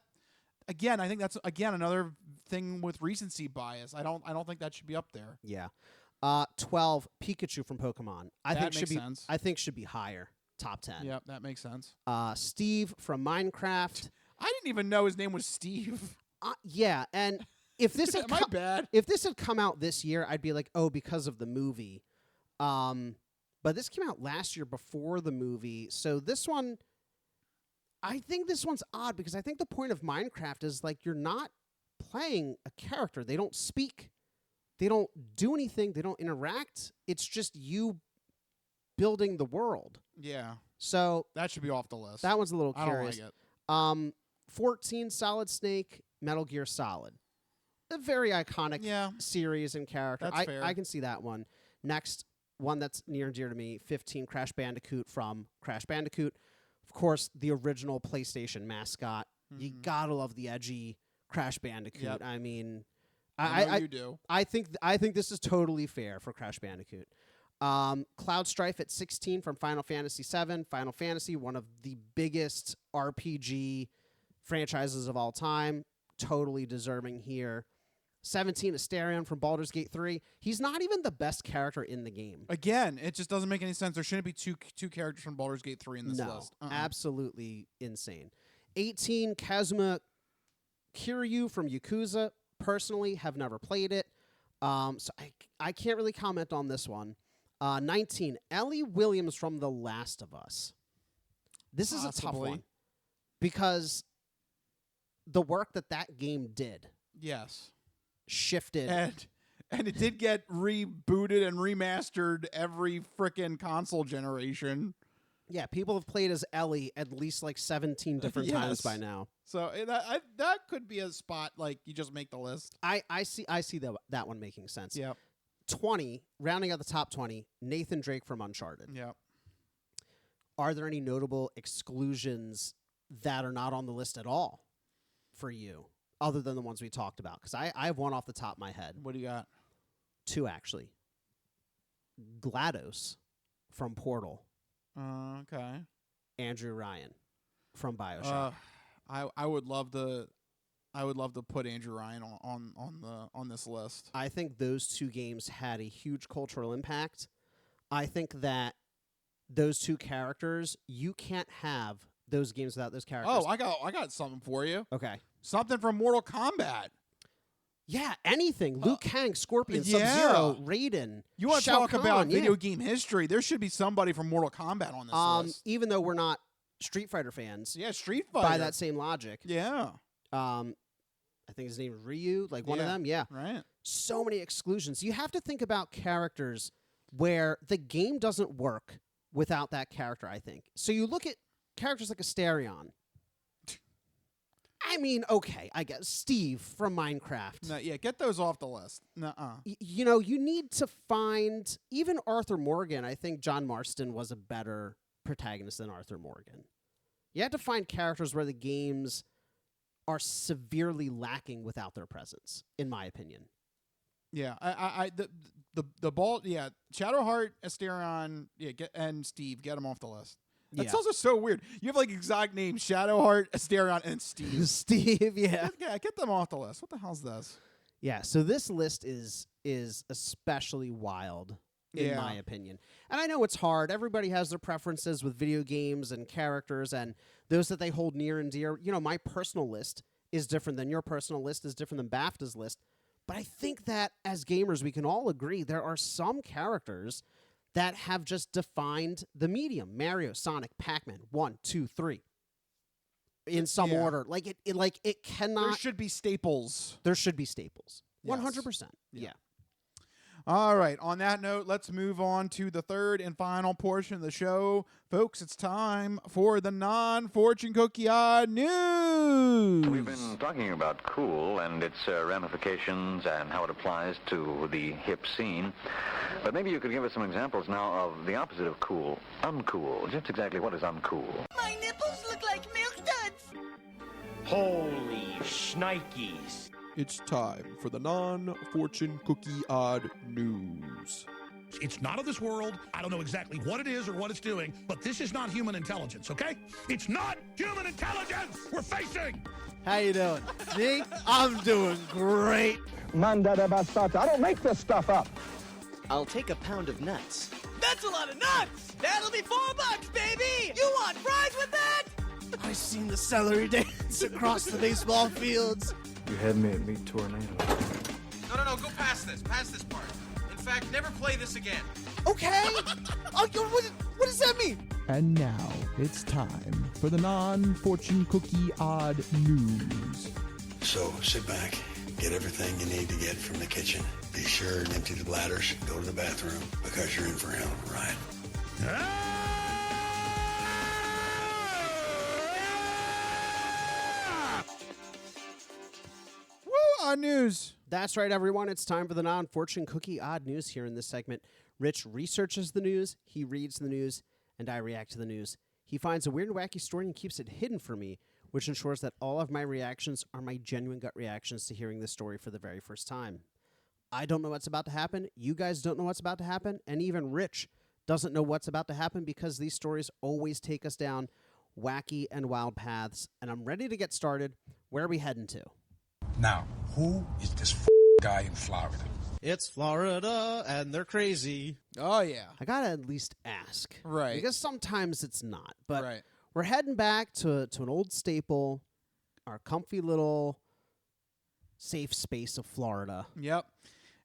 Again, I think that's another thing with recency bias. I don't think that should be up there. Yeah. 12, Pikachu from Pokemon. I think should be higher. Top 10. Yep, that makes sense. Steve from Minecraft. I didn't even know his name was Steve. Yeah, and if this had if this had come out this year, I'd be like, oh, because of the movie. But this came out last year before the movie, so this one, I think this one's odd because I think the point of Minecraft is you're not playing a character. They don't speak. They don't do anything. They don't interact. It's just you building the world. Yeah. So that should be off the list. That one's a little curious. I don't like it. 14, Solid Snake, Metal Gear Solid. A very iconic series and character. That's fair. I can see that one. Next, one that's near and dear to me, 15, Crash Bandicoot from Crash Bandicoot. Of course, the original PlayStation mascot. Mm-hmm. You gotta love the edgy Crash Bandicoot. Yep. I mean, you do. I think this is totally fair for Crash Bandicoot. Cloud Strife at 16 from Final Fantasy VII. Final Fantasy, one of the biggest RPG franchises of all time. Totally deserving here. 17, Asterion from Baldur's Gate 3. He's not even the best character in the game. Again, it just doesn't make any sense. There shouldn't be two characters from Baldur's Gate 3 in this list. Absolutely insane. 18, Kazuma Kiryu from Yakuza. Personally, have never played it. So I can't really comment on this one. 19, Ellie Williams from The Last of Us. This is a tough one because the work that game did. Yes. Shifted. And it did get rebooted and remastered every frickin' console generation. Yeah, people have played as Ellie at least like 17 different times by now. So that could be a spot like you just make the list. I see that one making sense. Yep. 20, rounding out the top 20, Nathan Drake from Uncharted. Yep. Are there any notable exclusions that are not on the list at all for you, other than the ones we talked about? Because I have one off the top of my head. What do you got? 2, actually. GLaDOS from Portal. Okay. Andrew Ryan from BioShock. I would love to put Andrew Ryan on this list. I think those 2 games had a huge cultural impact. I think that those 2 characters, you can't have those games without those characters. Oh, I got something for you. Okay. Something from Mortal Kombat. Yeah, anything. Liu Kang, Scorpion, Sub-Zero, Raiden. You want to Shao talk Kahn, about video game history? There should be somebody from Mortal Kombat on this list. Even though we're not Street Fighter fans. Yeah, Street Fighter. By that same logic. Yeah. I think his name is Ryu, like one of them. Yeah. Right. So many exclusions. You have to think about characters where the game doesn't work without that character, I think. So you look at characters like Asterion. I mean, okay, I guess Steve from Minecraft. No, yeah, get those off the list. Nuh-uh. You need to find even Arthur Morgan. I think John Marston was a better protagonist than Arthur Morgan. You have to find characters where the games are severely lacking without their presence, in my opinion. Yeah, the ball. Yeah, Shadowheart, Asterion, and Steve, get them off the list. That's also so weird. You have like exact names: Shadowheart, Asterion, and Steve. Steve, yeah. Get them off the list. What the hell's this? Yeah, so this list is especially wild, in my opinion. And I know it's hard. Everybody has their preferences with video games and characters and those that they hold near and dear. You know, my personal list is different than your personal list, is different than BAFTA's list. But I think that as gamers, we can all agree there are some characters that have just defined the medium. Mario, Sonic, Pac-Man, 1, 2, 3. In some order. Like it cannot. There should be staples. There should be staples. Yes. 100%. Yeah. All right. On that note, let's move on to the third and final portion of the show. Folks, it's time for the non-fortune cookie odd news. We've been talking about cool and its ramifications and how it applies to the hip scene. But maybe you could give us some examples now of the opposite of cool, uncool. Just exactly what is uncool? My nipples look like milk duds. Holy shnikes. It's time for the non-fortune cookie odd news. It's not of this world. I don't know exactly what it is or what it's doing, but this is not human intelligence, okay? It's not human intelligence we're facing! How you doing? Me? I'm doing great. Manda de bastata. I don't make this stuff up. I'll take a pound of nuts. That's a lot of nuts! That'll be $4, baby! You want fries with that? I've seen the celery dance across the baseball fields. You had me at Meat Tornado. No, go past this. Past this part. In fact, never play this again. Okay. What does that mean? And now it's time for the non-fortune cookie odd news. So sit back, get everything you need to get from the kitchen. Be sure and empty the bladders. Go to the bathroom because you're in for hell, right? Odd news. That's right, everyone. It's time for the non-fortune cookie odd news here in this segment. Rich researches the news, he reads the news, and I react to the news. He finds a weird and wacky story and keeps it hidden from me, which ensures that all of my reactions are my genuine gut reactions to hearing this story for the very first time. I don't know what's about to happen. You guys don't know what's about to happen. And even Rich doesn't know what's about to happen because these stories always take us down wacky and wild paths. And I'm ready to get started. Where are we heading to? Now, who is this guy in Florida. It's Florida, and they're crazy. Oh, yeah. I gotta at least ask. Right. Because sometimes it's not. But Right. we're heading back to an old staple, our comfy little safe space of Florida. Yep.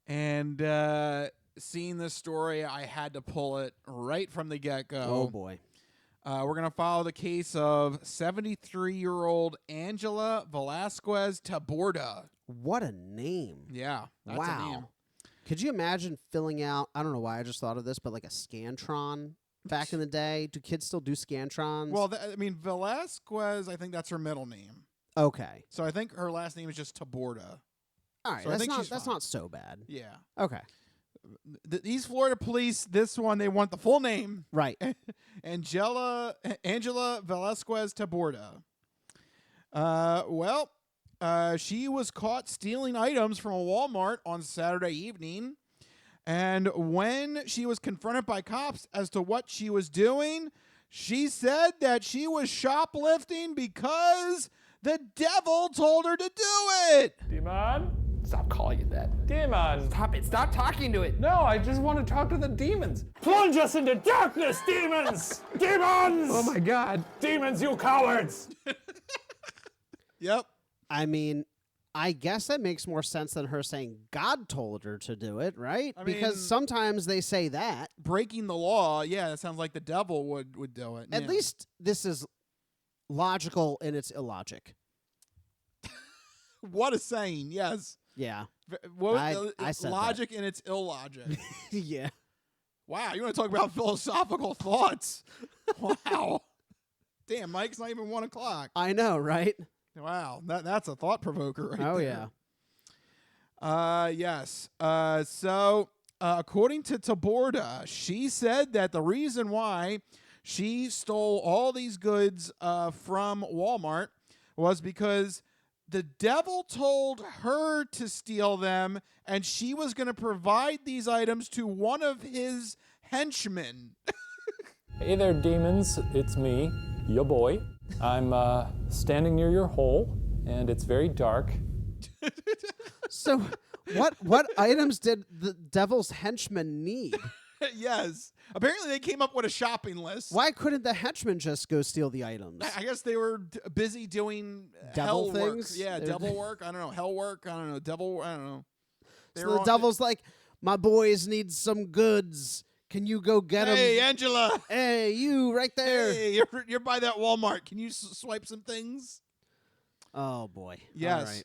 And seeing this story, I had to pull it right from the get-go. Oh, boy. We're going to follow the case of 73-year-old Angela Velasquez Taborda. What a name. Yeah. That's a name. Could you imagine filling out, I don't know why I just thought of this, but like a Scantron back in the day? Do kids still do Scantrons? Well, Velasquez, I think that's her middle name. Okay. So I think her last name is just Taborda. All right. So that's not so bad. Yeah. Okay. These Florida police, this one, they want the full name. Right. Angela Velasquez Taborda. She was caught stealing items from a Walmart on Saturday evening. And when she was confronted by cops as to what she was doing, she said that she was shoplifting because the devil told her to do it. Demon? Stop calling it that. Demon! Stop it. Stop talking to it. No, I just want to talk to the demons. Plunge us into darkness, demons! Demons! Oh my God. Demons, you cowards! Yep. I mean, I guess that makes more sense than her saying God told her to do it, right? Because sometimes they say that. Breaking the law, yeah, that sounds like the devil would do it. At least this is logical in its illogic. What a saying, yes. Yeah. I said logic that. in its illogic. Yeah. Wow, you want to talk about philosophical thoughts? Wow. Damn, Mike, it's not even 1 o'clock. I know, right? Wow, that's a thought provoker right there. Yeah. Yes. So, according to Taborda, she said that the reason why she stole all these goods from Walmart was because the devil told her to steal them, and she was going to provide these items to one of his henchmen. Hey there, demons. It's me, your boy. I'm standing near your hole, and it's very dark. So, what items did the devil's henchmen need? Yes. Apparently, they came up with a shopping list. Why couldn't the henchmen just go steal the items? I guess they were busy doing devil hell things. Work. Yeah, devil work. I don't know. Hell work. I don't know. Devil. I don't know. So the devil's like, my boys need some goods. Can you go get them? Hey, Angela. Hey, you right there. Hey, you're by that Walmart. Can you swipe some things? Oh boy. Yes.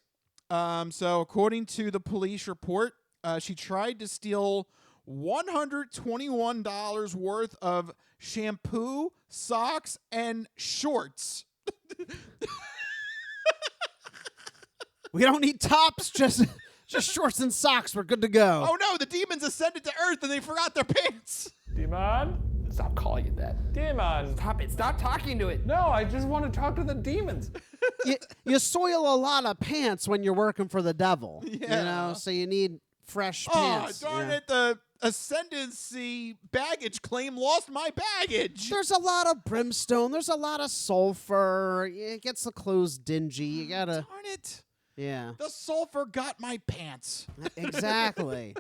All right. So according to the police report, she tried to steal $121 worth of shampoo, socks, and shorts. We don't need tops, just shorts and socks. We're good to go. Oh no, the demons ascended to earth and they forgot their pants. Demon? Stop calling it that. Demon! Stop it. Stop talking to it. No, I just want to talk to the demons. You soil a lot of pants when you're working for the devil. Yeah. You know, so you need fresh pants. Oh, darn it. The Ascendancy baggage claim lost my baggage. There's a lot of brimstone. There's a lot of sulfur. It gets the clothes dingy. You gotta. Darn it. Yeah. The sulfur got my pants. Exactly.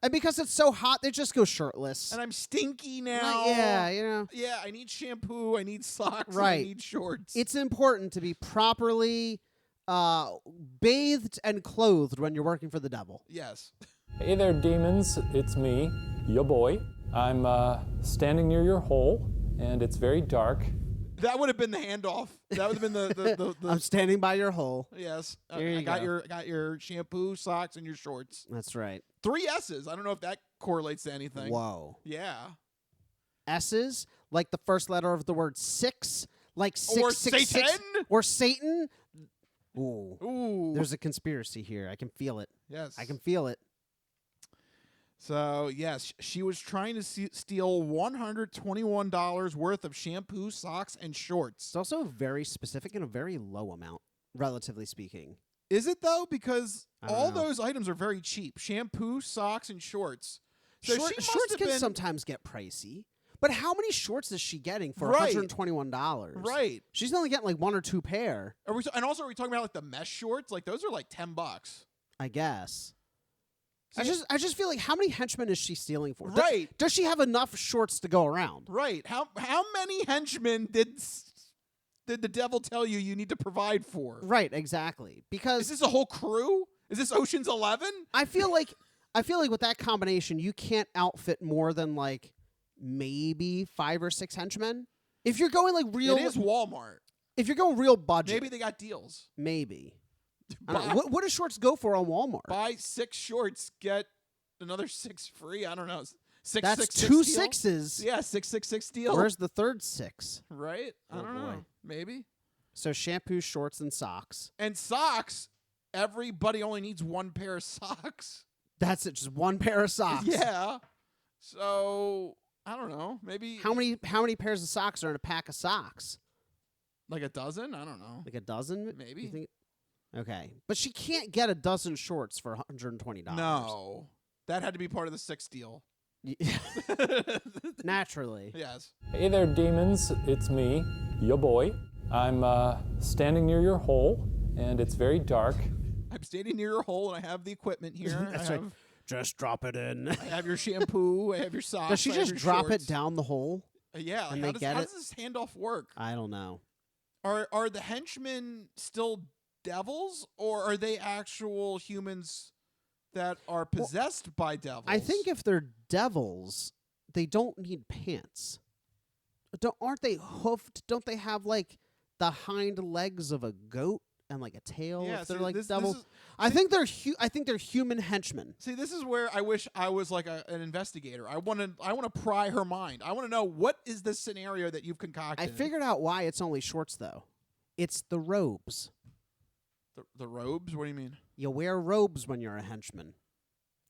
And because it's so hot, they just go shirtless. And I'm stinky now. Yeah, you know. Yeah, I need shampoo. I need socks. Right. I need shorts. It's important to be properly bathed and clothed when you're working for the devil. Yes. Hey there, demons. It's me, your boy. I'm standing near your hole, and it's very dark. That would have been the handoff. That would have been the I'm standing by your hole. Yes. There you go. I got your shampoo, socks, and your shorts. That's right. 3 S's. I don't know if that correlates to anything. Whoa. Yeah. S's, like the first letter of the word six, like 666, Satan? Or Satan. Ooh. Ooh. There's a conspiracy here. I can feel it. Yes. I can feel it. So, yes, she was trying to steal $121 worth of shampoo, socks, and shorts. It's also very specific and a very low amount, relatively speaking. Is it, though? Because all know. those items are very cheap. Shampoo, socks, and shorts. So Shorts can sometimes get pricey. But how many shorts is she getting for $121? Right. She's only getting like 1 or 2 pair. And also, are we talking about like the mesh shorts? Like those are like $10. I guess. I just feel like, how many henchmen is she stealing for? Right. Does she have enough shorts to go around? Right. How many henchmen did the devil tell you need to provide for? Right, exactly. Because is this a whole crew? Is this Ocean's 11? I feel like with that combination, you can't outfit more than like maybe 5 or 6 henchmen. If you're going like real, it is Walmart. If you're going real budget, maybe they got deals. Maybe. I don't know. What do shorts go for on Walmart? Buy 6 shorts, get another 6 free. I don't know. That's 6 2 deal? 6s. Yeah, 6 deal. Where's the third 6? Right? I don't know. Maybe. So shampoo, shorts, and socks. And socks. Everybody only needs 1 pair of socks. That's it. Just 1 pair of socks. Yeah. So I don't know. Maybe how many pairs of socks are in a pack of socks? Like a dozen? I don't know. Like a dozen? Maybe. You think? Okay, but she can't get a dozen shorts for $120. No, that had to be part of the 6 deal. Naturally. Yes. Hey there, demons. It's me, your boy. I'm standing near your hole, and it's very dark. I'm standing near your hole, and I have the equipment here. That's right. Just drop it in. I have your shampoo. I have your socks. Does she just drop shorts. it down the hole? Yeah. And how they does this handoff work? I don't know. Are the henchmen still devils, or are they actual humans that are possessed by devils? I think if they're devils, they don't need pants. Aren't they hoofed? Don't they have like the hind legs of a goat and like a tail? Yeah, if they're see, like this devils. is- I think they're human henchmen. See, this is where I wish I was like an investigator. I want to pry her mind. I want to know, what is this scenario that you've concocted? I figured out why it's only shorts though. It's the robes. The robes? What do you mean? You wear robes when you're a henchman.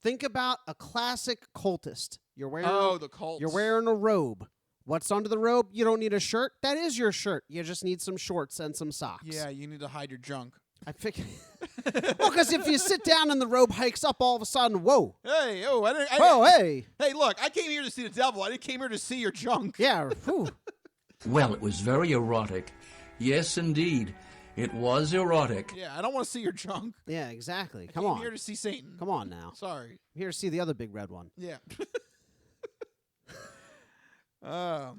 Think about a classic cultist. You're wearing the cult. You're wearing a robe. What's under the robe? You don't need a shirt. That is your shirt. You just need some shorts and some socks. Yeah, you need to hide your junk. I figured. Well, because if you sit down and the robe hikes up, all of a sudden, whoa. Hey, Hey. Hey, look, I came here to see the devil. I didn't came here to see your junk. Yeah. Well, it was very erotic. Yes, indeed. It was erotic. Yeah, I don't want to see your junk. Yeah, exactly. I Come came on. here to see Satan. Come on now. Sorry. I'm here to see the other big red one. Yeah. Yeah,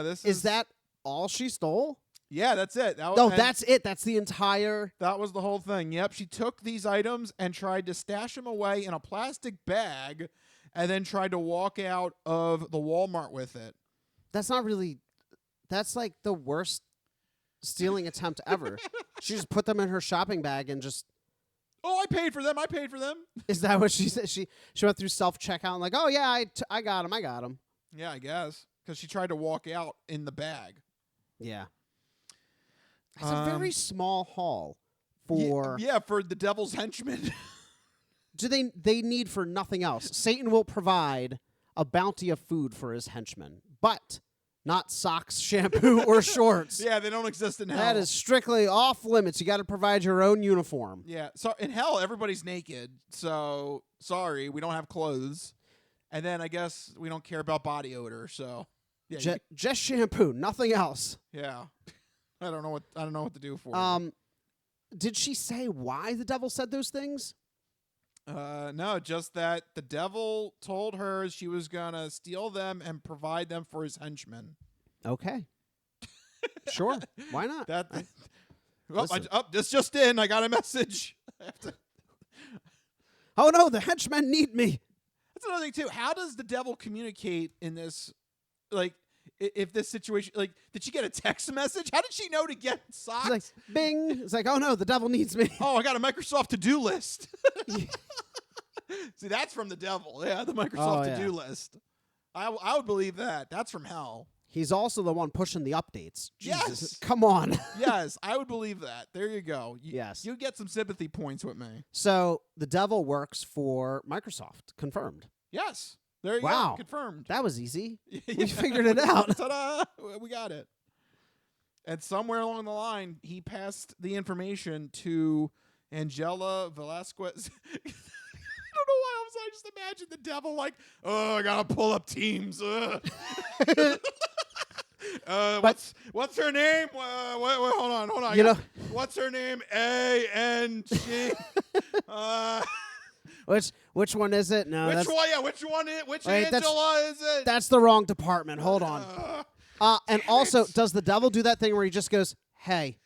this is that all she stole? Yeah, that's it. That's it. That's the entire. That was the whole thing. Yep, she took these items and tried to stash them away in a plastic bag, and then tried to walk out of the Walmart with it. That's not really. That's like the worst stealing attempt ever. She just put them in her shopping bag and just. Oh, I paid for them. Is that what she said? She went through self-checkout and like, oh yeah, I got them. Yeah, I guess. Because she tried to walk out in the bag. Yeah. It's a very small haul for... Yeah, for the devil's henchmen. Do they need for nothing else? Satan will provide a bounty of food for his henchmen, but not socks, shampoo, or shorts. Yeah, they don't exist in hell. That is strictly off limits. You got to provide your own uniform. Yeah, so in hell, everybody's naked. So, sorry, we don't have clothes. And then I guess we don't care about body odor, so... Yeah, just shampoo, nothing else. Yeah. I don't know what to do for her. Did she say why the devil said those things? No, just that the devil told her she was gonna steal them and provide them for his henchmen. Okay. Sure. Why not? This just in. I got a message. Oh no, the henchmen need me. That's another thing too. How does the devil communicate in this? Like, if this situation, like, did she get a text message? How did she know to get socks? It's like, bing. It's like, oh no, the devil needs me. Oh, I got a Microsoft to-do list. See, that's from the devil. Yeah, the Microsoft to-do list. I would believe that. That's from hell. He's also the one pushing the updates. Jesus. Yes. Come on. Yes, I would believe that. There you go. Yes. You get some sympathy points with me. So the devil works for Microsoft. Confirmed. Yes. There you go. Confirmed. That was easy. We figured it out. Ta-da! We got it. And somewhere along the line, he passed the information to Angela Velasquez. I don't know why I just imagine the devil like, oh, I gotta pull up Teams. And What's her name? Hold on. You know, what's her name? A-N-G. Which one is it? No, Which one? Yeah, which one? Which Angela is it? That's the wrong department. Hold on. And also, does the devil do that thing where he just goes, "Hey,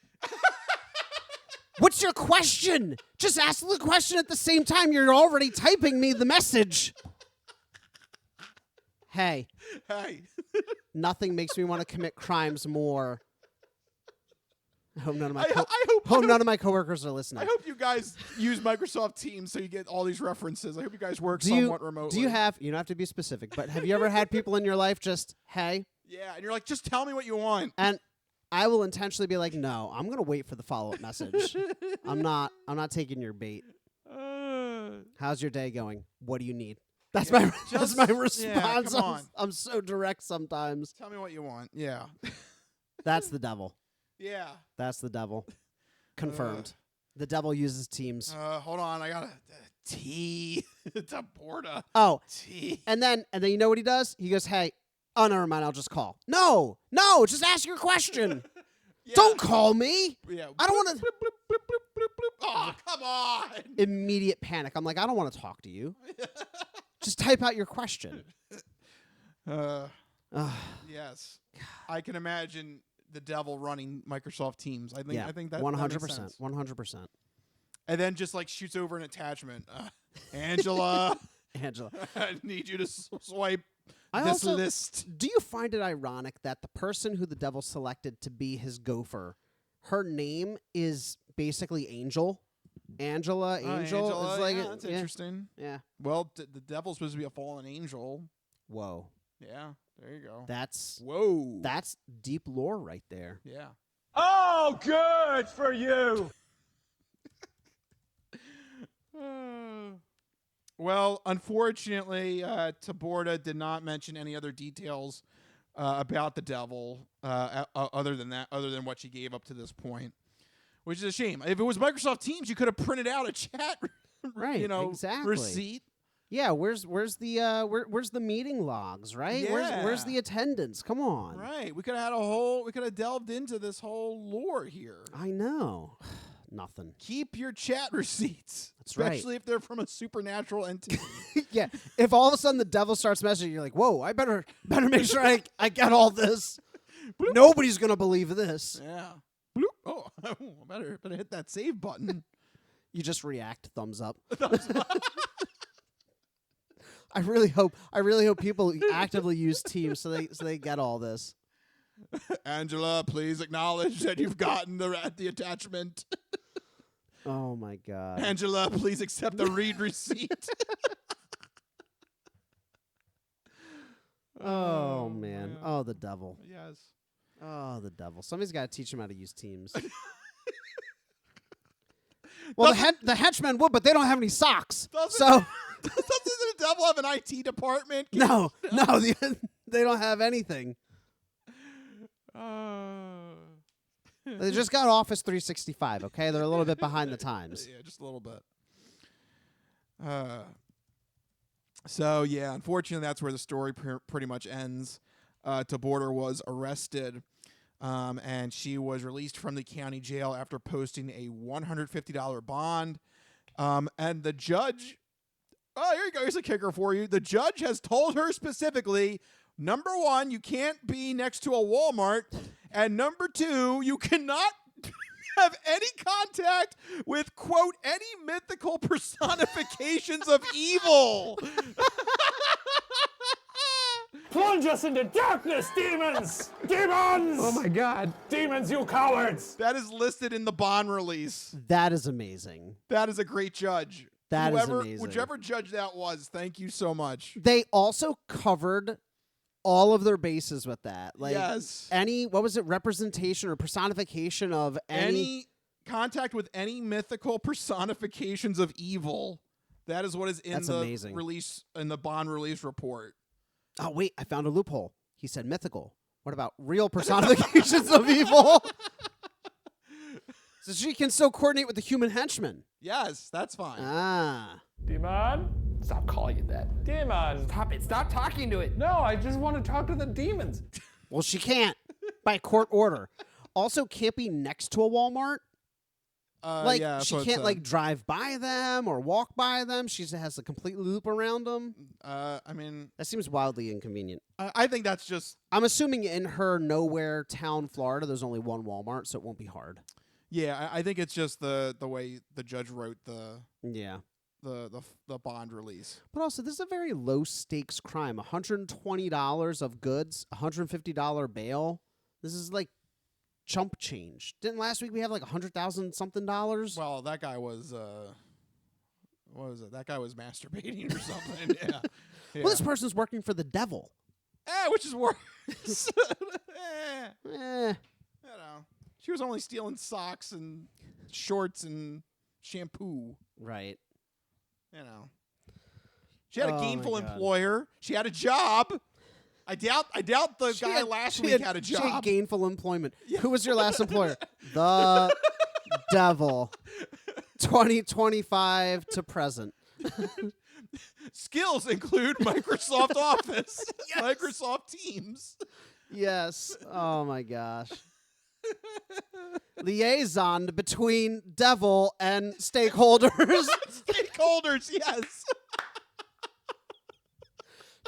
what's your question? Just ask the question at the same time. You're already typing me the message." Hey. Nothing makes me want to commit crimes more. I hope none of my coworkers are listening. I hope you guys use Microsoft Teams so you get all these references. I hope you guys work somewhat remotely. Do you have, you don't have to be specific, but have you ever had people in your life just, hey? Yeah, and you're like, just tell me what you want. And I will intentionally be like, no, I'm going to wait for the follow-up message. I'm not taking your bait. How's your day going? What do you need? That's my response. Yeah, come on. I'm so direct sometimes. Tell me what you want. Yeah. That's the devil. Yeah. That's the devil. Confirmed. The devil uses Teams. Hold on. I got a T. It's a Porta. Oh. T. And then you know what he does? He goes, hey, oh, never mind. I'll just call. No, just ask your question. Yeah. Don't call me. Yeah. I don't want to. Oh, come on. Immediate panic. I'm like, I don't want to talk to you. Just type out your question. Yes. I can imagine the devil running Microsoft Teams. I think that 100%. 100%. And then just like shoots over an attachment. Angela. I need you to swipe this list. Do you find it ironic that the person who the devil selected to be his gopher, her name is basically Angel? Angela. It's like that's interesting. Yeah. Well, the devil's supposed to be a fallen angel. Whoa. Yeah. There you go. That's deep lore right there. Yeah. Oh, good for you. Well, unfortunately, Taborda did not mention any other details about the devil other than what she gave up to this point. Which is a shame. If it was Microsoft Teams, you could have printed out a chat, receipt. Yeah, where's the meeting logs, right? Yeah. Where's the attendance? Come on. Right. We could have delved into this whole lore here. I know. Nothing. Keep your chat receipts. That's right. Especially if they're from a supernatural entity. Yeah. If all of a sudden the devil starts messaging, you're like, whoa, I better make sure I get all this. Nobody's gonna believe this. Yeah. Oh, better hit that save button. You just react, thumbs up. I really hope people actively use Teams so they get all this. Angela, please acknowledge that you've gotten the attachment. Oh my God. Angela, please accept the read receipt. Oh man. Oh, the devil. Yes. Oh, the devil. Somebody's got to teach him how to use Teams. Well, the henchmen would, but they don't have any socks. Doesn't the devil have an IT department? No, they don't have anything. They just got Office 365, okay? They're a little bit behind the times. Yeah, just a little bit. So, yeah, unfortunately, that's where the story pretty much ends. Taborda was arrested, and she was released from the county jail after posting a $150 bond. And the judge, here you go, here's a kicker for you. The judge has told her specifically, number one, you can't be next to a Walmart, and number two, you cannot have any contact with, quote, any mythical personifications of evil. Plunge us into darkness, demons! Demons! Oh my God. Demons, you cowards! That is listed in the bond release. That is amazing. That is a great judge. That is amazing. Whichever judge that was, thank you so much. They also covered all of their bases with that. Like yes. What was it, representation or personification of any contact with any mythical personifications of evil. That is what is in the release, in the bond release report. Oh, wait, I found a loophole. He said mythical. What about real personifications of evil? So she can still coordinate with the human henchman. Yes, that's fine. Ah. Demon? Stop calling it that. Demon. Stop it. Stop talking to it. No, I just want to talk to the demons. Well, she can't. by court order. Also, can't be next to a Walmart. She can't like drive by them or walk by them. She has a complete loop around them. I mean, that seems wildly inconvenient. I think that's just. I'm assuming in her nowhere town, Florida, there's only one Walmart, so it won't be hard. Yeah, I think it's just the way the judge wrote the bond release. But also, this is a very low stakes crime. $120 of goods, $150 bail. This is like chump change. Didn't last week we have like $100,000 something dollars? Well, that guy was what was it? That guy was masturbating or something. Yeah. Well, this person's working for the devil. Which is worse. You know, she was only stealing socks and shorts and shampoo. Right. You know, she had a gainful employer. She had a job. I doubt the guy last week had a job. She had gainful employment. Who was your last employer? The devil. 2025 to present. Skills include Microsoft Office, Microsoft Teams. Yes. Oh my gosh. Liaison between devil and stakeholders. Stakeholders, yes.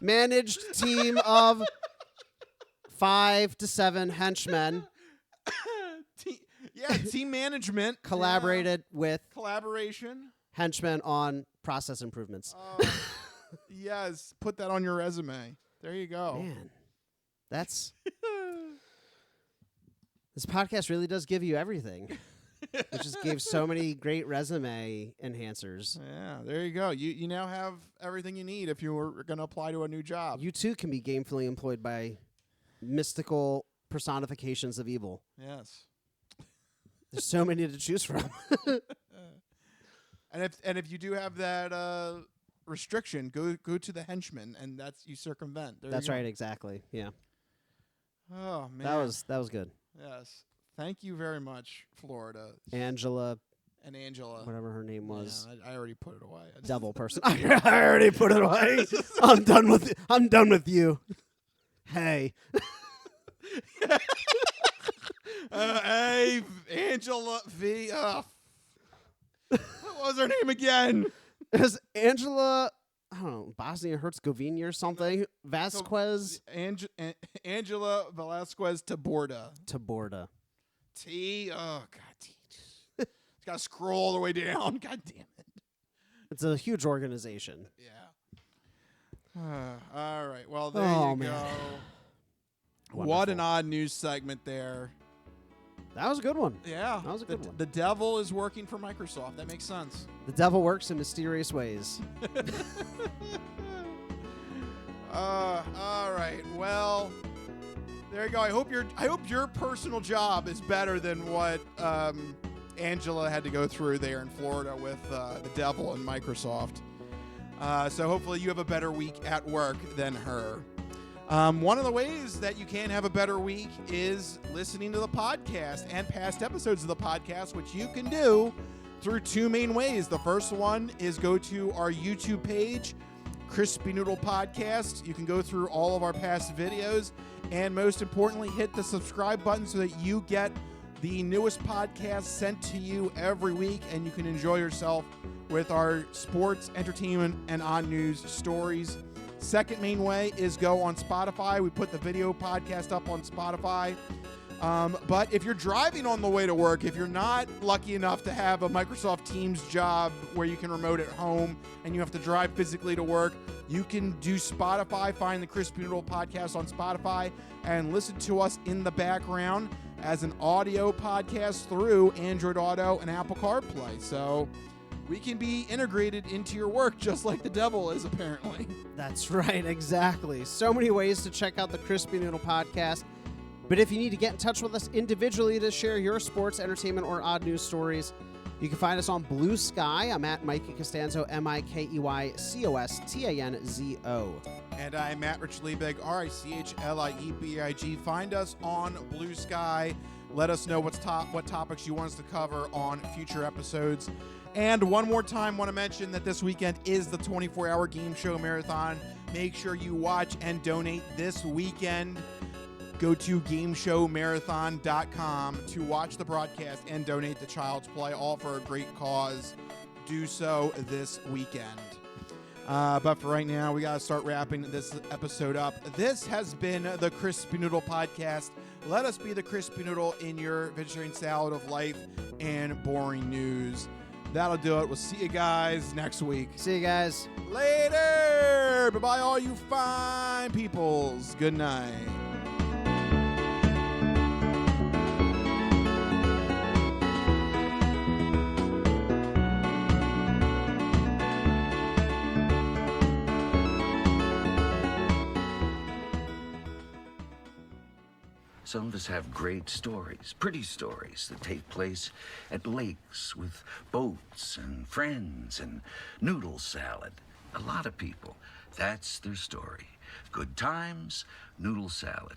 Managed team of 5 to 7 henchmen. Team management. Collaborated with collaboration. Henchmen on process improvements. Yes, put that on your resume. There you go. Man, that's... This podcast really does give you everything. It just gave so many great resume enhancers. Yeah, there you go. You now have everything you need if you were going to apply to a new job. You too can be gainfully employed by mystical personifications of evil. Yes. There's so many to choose from. And if you do have that restriction, go to the henchman, and that's you circumvent. That's right, exactly. Yeah. Oh man, that was good. Yes. Thank you very much, Florida. Angela. And Angela. Whatever her name was. Yeah, I already put it away. Devil person. I already put it away. I'm done with you. Hey. Hey, Angela V. What was her name again? Is Angela... I don't know, Bosnia-Herzegovina or something. Vasquez. Angela Velasquez Taborda. T. Oh, God. T. It's got to scroll all the way down. God damn it. It's a huge organization. Yeah. All right. Well, there you go. What an odd news segment there. That was a good one. Yeah. That was a good one. The devil is working for Microsoft. That makes sense. The devil works in mysterious ways. All right. Well, there you go. I hope your personal job is better than what Angela had to go through there in Florida with the devil and Microsoft. So hopefully you have a better week at work than her. One of the ways that you can have a better week is listening to the podcast and past episodes of the podcast, which you can do through two main ways. The first one is go to our YouTube page, Crispy Noodle Podcast. You can go through all of our past videos, and most importantly, hit the subscribe button so that you get the newest podcast sent to you every week, and you can enjoy yourself with our sports, entertainment, and on-news stories. Second main way is go on Spotify. We put the video podcast up on Spotify. But if you're driving on the way to work, if you're not lucky enough to have a Microsoft Teams job where you can remote at home and you have to drive physically to work, you can do Spotify. Find the Crispy Noodle Podcast on Spotify and listen to us in the background as an audio podcast through Android Auto and Apple CarPlay. So we can be integrated into your work just like the devil is, apparently. That's right, exactly. So many ways to check out the Crispy Noodle Podcast. But if you need to get in touch with us individually to share your sports, entertainment, or odd news stories, you can find us on Blue Sky. I'm at Mikey Costanzo, MikeyCostanzo. And I'm Matt Rich Liebig, RichLiebig. Find us on Blue Sky. Let us know what topics you want us to cover on future episodes. And one more time, want to mention that this weekend is the 24-hour game show marathon. Make sure you watch and donate this weekend. Go to GameShowMarathon.com to watch the broadcast and donate to Child's Play, all for a great cause. Do so this weekend. But for right now, we got to start wrapping this episode up. This has been the Crispy Noodle Podcast. Let us be the Crispy Noodle in your vegetarian salad of life and boring news. That'll do it. We'll see you guys next week. See you guys. Later. Bye-bye, all you fine peoples. Good night. Some of us have great stories, pretty stories that take place at lakes with boats and friends and noodle salad. A lot of people, that's their story. Good times, noodle salad.